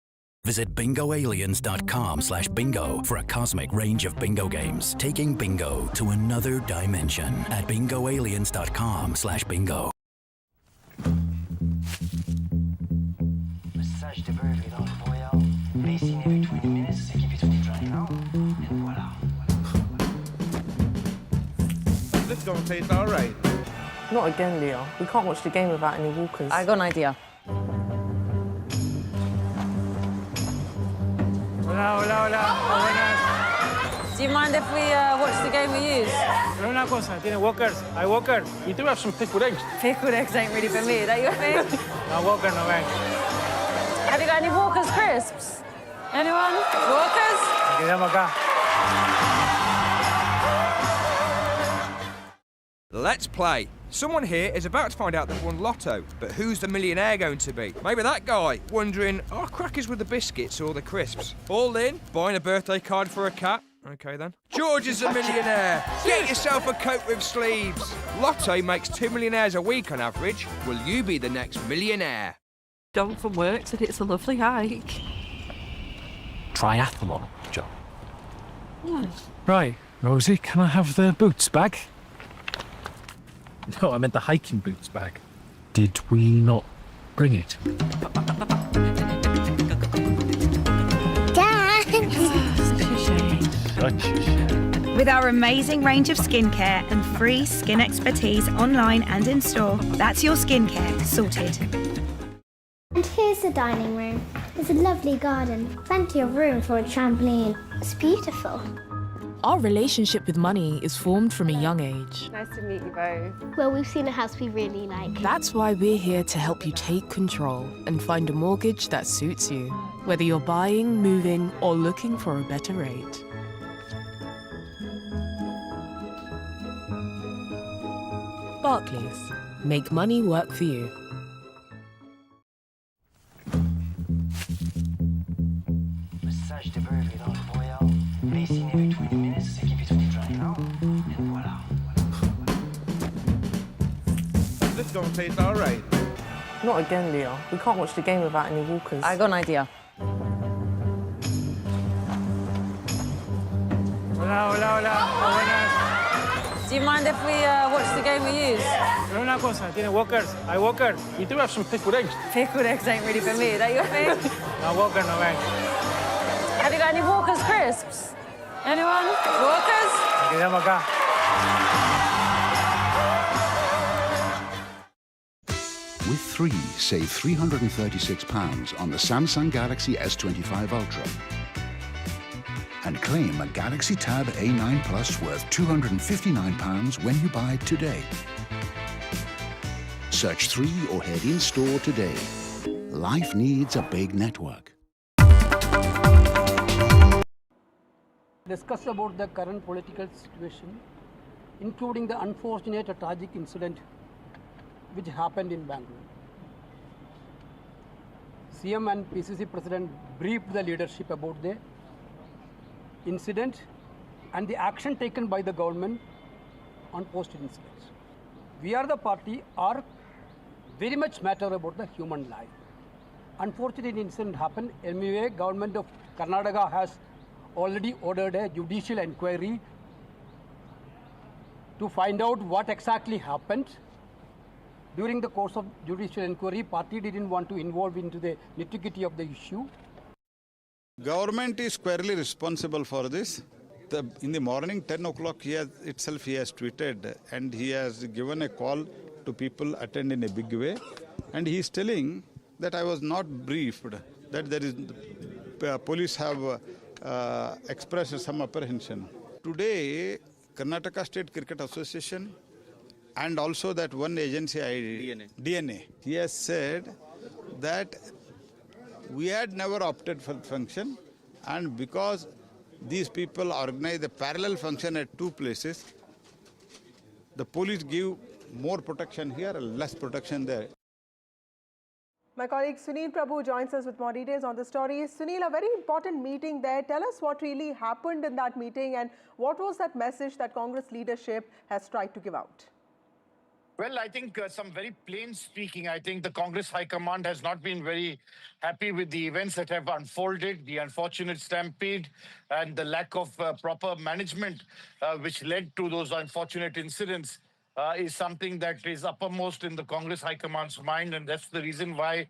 Visit bingoaliens.com/bingo for a cosmic range of bingo games, taking bingo to another dimension at bingoaliens.com/bingo. Message delivery dans le royal. Be seen every 20 minutes, s'équiper tout dry now, and voila. This don't taste all right. Not again, Leah. We can't watch the game without any walkers. I got an idea. Hola, hola, hola. Buenas. Do you mind if we watch the game we use? Una cosa, tiene Walkers. Hay Walker. We do have some pickled eggs. Pickled eggs ain't really for me. Is that your thing? No Walker, no egg. Have you got any Walker's crisps? Anyone? Walkers? Quedamos acá. Let's play. Someone here is about to find out they've won Lotto, but who's the millionaire going to be? Maybe that guy, wondering, are crackers with the biscuits or the crisps? All in, buying a birthday card for a cat? Okay then. George is a millionaire. Get yourself a coat with sleeves. Lotto makes 2 millionaires a week on average. Will you be the next millionaire? Dom from work said it's a lovely hike. Triathlon, John. Right, Rosie, can I have the boots back? No, I meant the hiking boots bag. Did we not bring it? Dad! With our amazing range of skincare and free skin expertise online and in store, that's your skincare sorted. And here's the dining room. There's a lovely garden, plenty of room for a trampoline. It's beautiful. Our relationship with money is formed from a young age. Nice to meet you both. Well, we've seen a house we really like. That's why we're here to help you take control and find a mortgage that suits you, whether you're buying, moving, or looking for a better rate. Barclays. Make money work for you. Message delivery dans le Royal. Racing every 20 minutes, s'équipe between dry now, and voila. This don't taste all right. Not again, Leah. We can't watch the game without any walkers. I got an idea. Hola, hola, hola. Buenas. Do you mind if we watch the game we use? Una cosa, tiene Walkers. Hay Walker. We do have some pickled eggs. Pickled eggs ain't really for me. Is that your thing? No Walker, no egg. Have you got any Walker's crisps? Anyone? Walkers? Quedamos acá. With 3, save £336 on the Samsung Galaxy S25 Ultra. And claim a Galaxy Tab A9 Plus worth £259 when you buy it today. Search 3 or head in-store today. Life needs a big network. Discuss about the current political situation, including the unfortunate tragic incident which happened in Bangalore. CM and PCC President briefed the leadership about the incident and the action taken by the government on post-incident. We are the party are very much matter about the human life. Unfortunate incident happened. Anyway, government of Karnataka has already ordered a judicial inquiry to find out what exactly happened. During the course of judicial inquiry, party didn't want to involve into the nitty-gritty of the issue. Government is squarely responsible for this. In the morning, 10 o'clock, he has tweeted and he has given a call to people attend in a big way. And he is telling that I was not briefed, that there is, police have expressed some apprehension. Today, Karnataka State Cricket Association and also that one agency, DNA, he has said that we had never opted for function, and because these people organize a parallel function at two places, the police give more protection here and less protection there. My colleague Sunil Prabhu joins us with more details on the story. Sunil, a very important meeting there. Tell us what really happened in that meeting and what was that message that Congress leadership has tried to give out? Well, I think some very plain speaking, I think the Congress High Command has not been very happy with the events that have unfolded, the unfortunate stampede and the lack of proper management which led to those unfortunate incidents is something that is uppermost in the Congress High Command's mind. And that's the reason why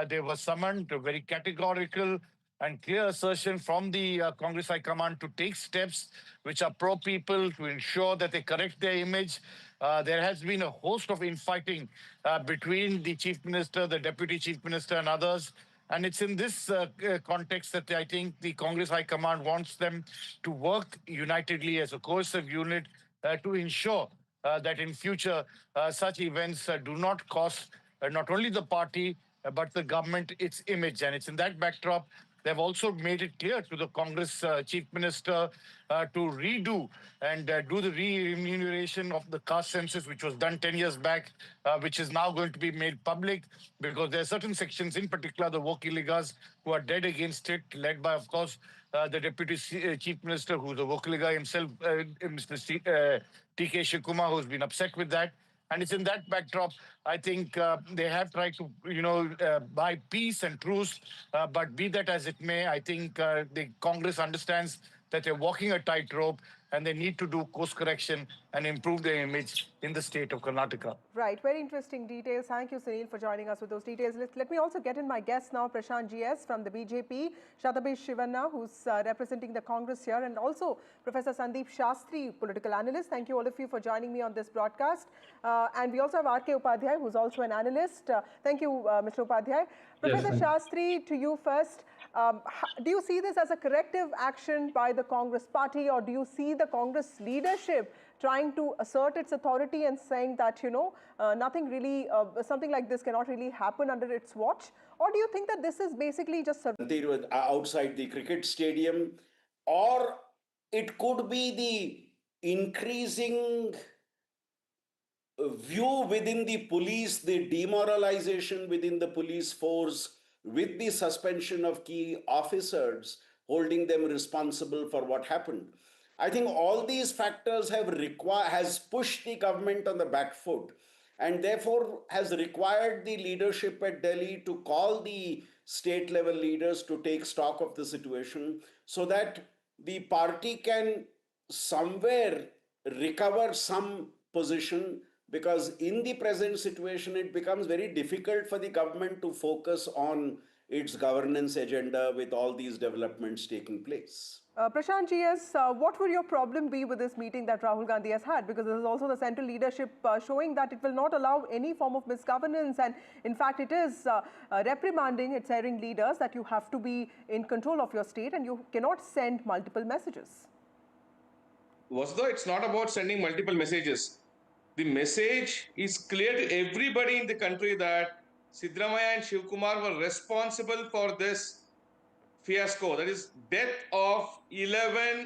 they were summoned to a very categorical and clear assertion from the Congress High Command to take steps which are pro-people to ensure that they correct their image. There has been a host of infighting between the Chief Minister, the Deputy Chief Minister and others. And it's in this context that I think the Congress High Command wants them to work unitedly as a cohesive unit to ensure that in future such events do not cost not only the party but the government its image. And it's in that backdrop they've also made it clear to the Congress Chief Minister to redo and do the re-enumeration of the caste census, which was done 10 years back, which is now going to be made public, because there are certain sections, in particular the Vokiligas, who are dead against it, led by, of course, the Deputy Chief Minister, who's a Vokiliga himself, Mr. T.K. Shikumar, who's been upset with that. And it's in that backdrop, I think they have tried to, buy peace and truce. But be that as it may, I think the Congress understands that they're walking a tightrope and they need to do course correction and improve their image in the state of Karnataka. Right, very interesting details. Thank you, Sunil, for joining us with those details. Let me also get in my guest now, Prashant GS from the BJP, Shatabesh Shivanna, who's representing the Congress here, and also Professor Sandeep Shastri, political analyst. Thank you all of you for joining me on this broadcast. And we also have R.K. Upadhyay, who's also an analyst. Thank you, Mr. Upadhyay. Professor Shastri, to you first. Do you see this as a corrective action by the Congress party, or do you see the Congress leadership trying to assert its authority and saying that, nothing really, something like this cannot really happen under its watch? Or do you think that this is basically just outside the cricket stadium, or it could be the increasing view within the police, the demoralization within the police force, with the suspension of key officers, holding them responsible for what happened. I think all these factors has pushed the government on the back foot, and therefore has required the leadership at Delhi to call the state level leaders to take stock of the situation, so that the party can somewhere recover some position. Because in the present situation, it becomes very difficult for the government to focus on its governance agenda with all these developments taking place. Prashant GS, what would your problem be with this meeting that Rahul Gandhi has had? Because this is also the central leadership showing that it will not allow any form of misgovernance. And in fact, it is reprimanding its erring leaders that you have to be in control of your state and you cannot send multiple messages. Vasudha, it's not about sending multiple messages. The message is clear to everybody in the country that Siddaramaiah and Shivkumar were responsible for this fiasco, that is death of 11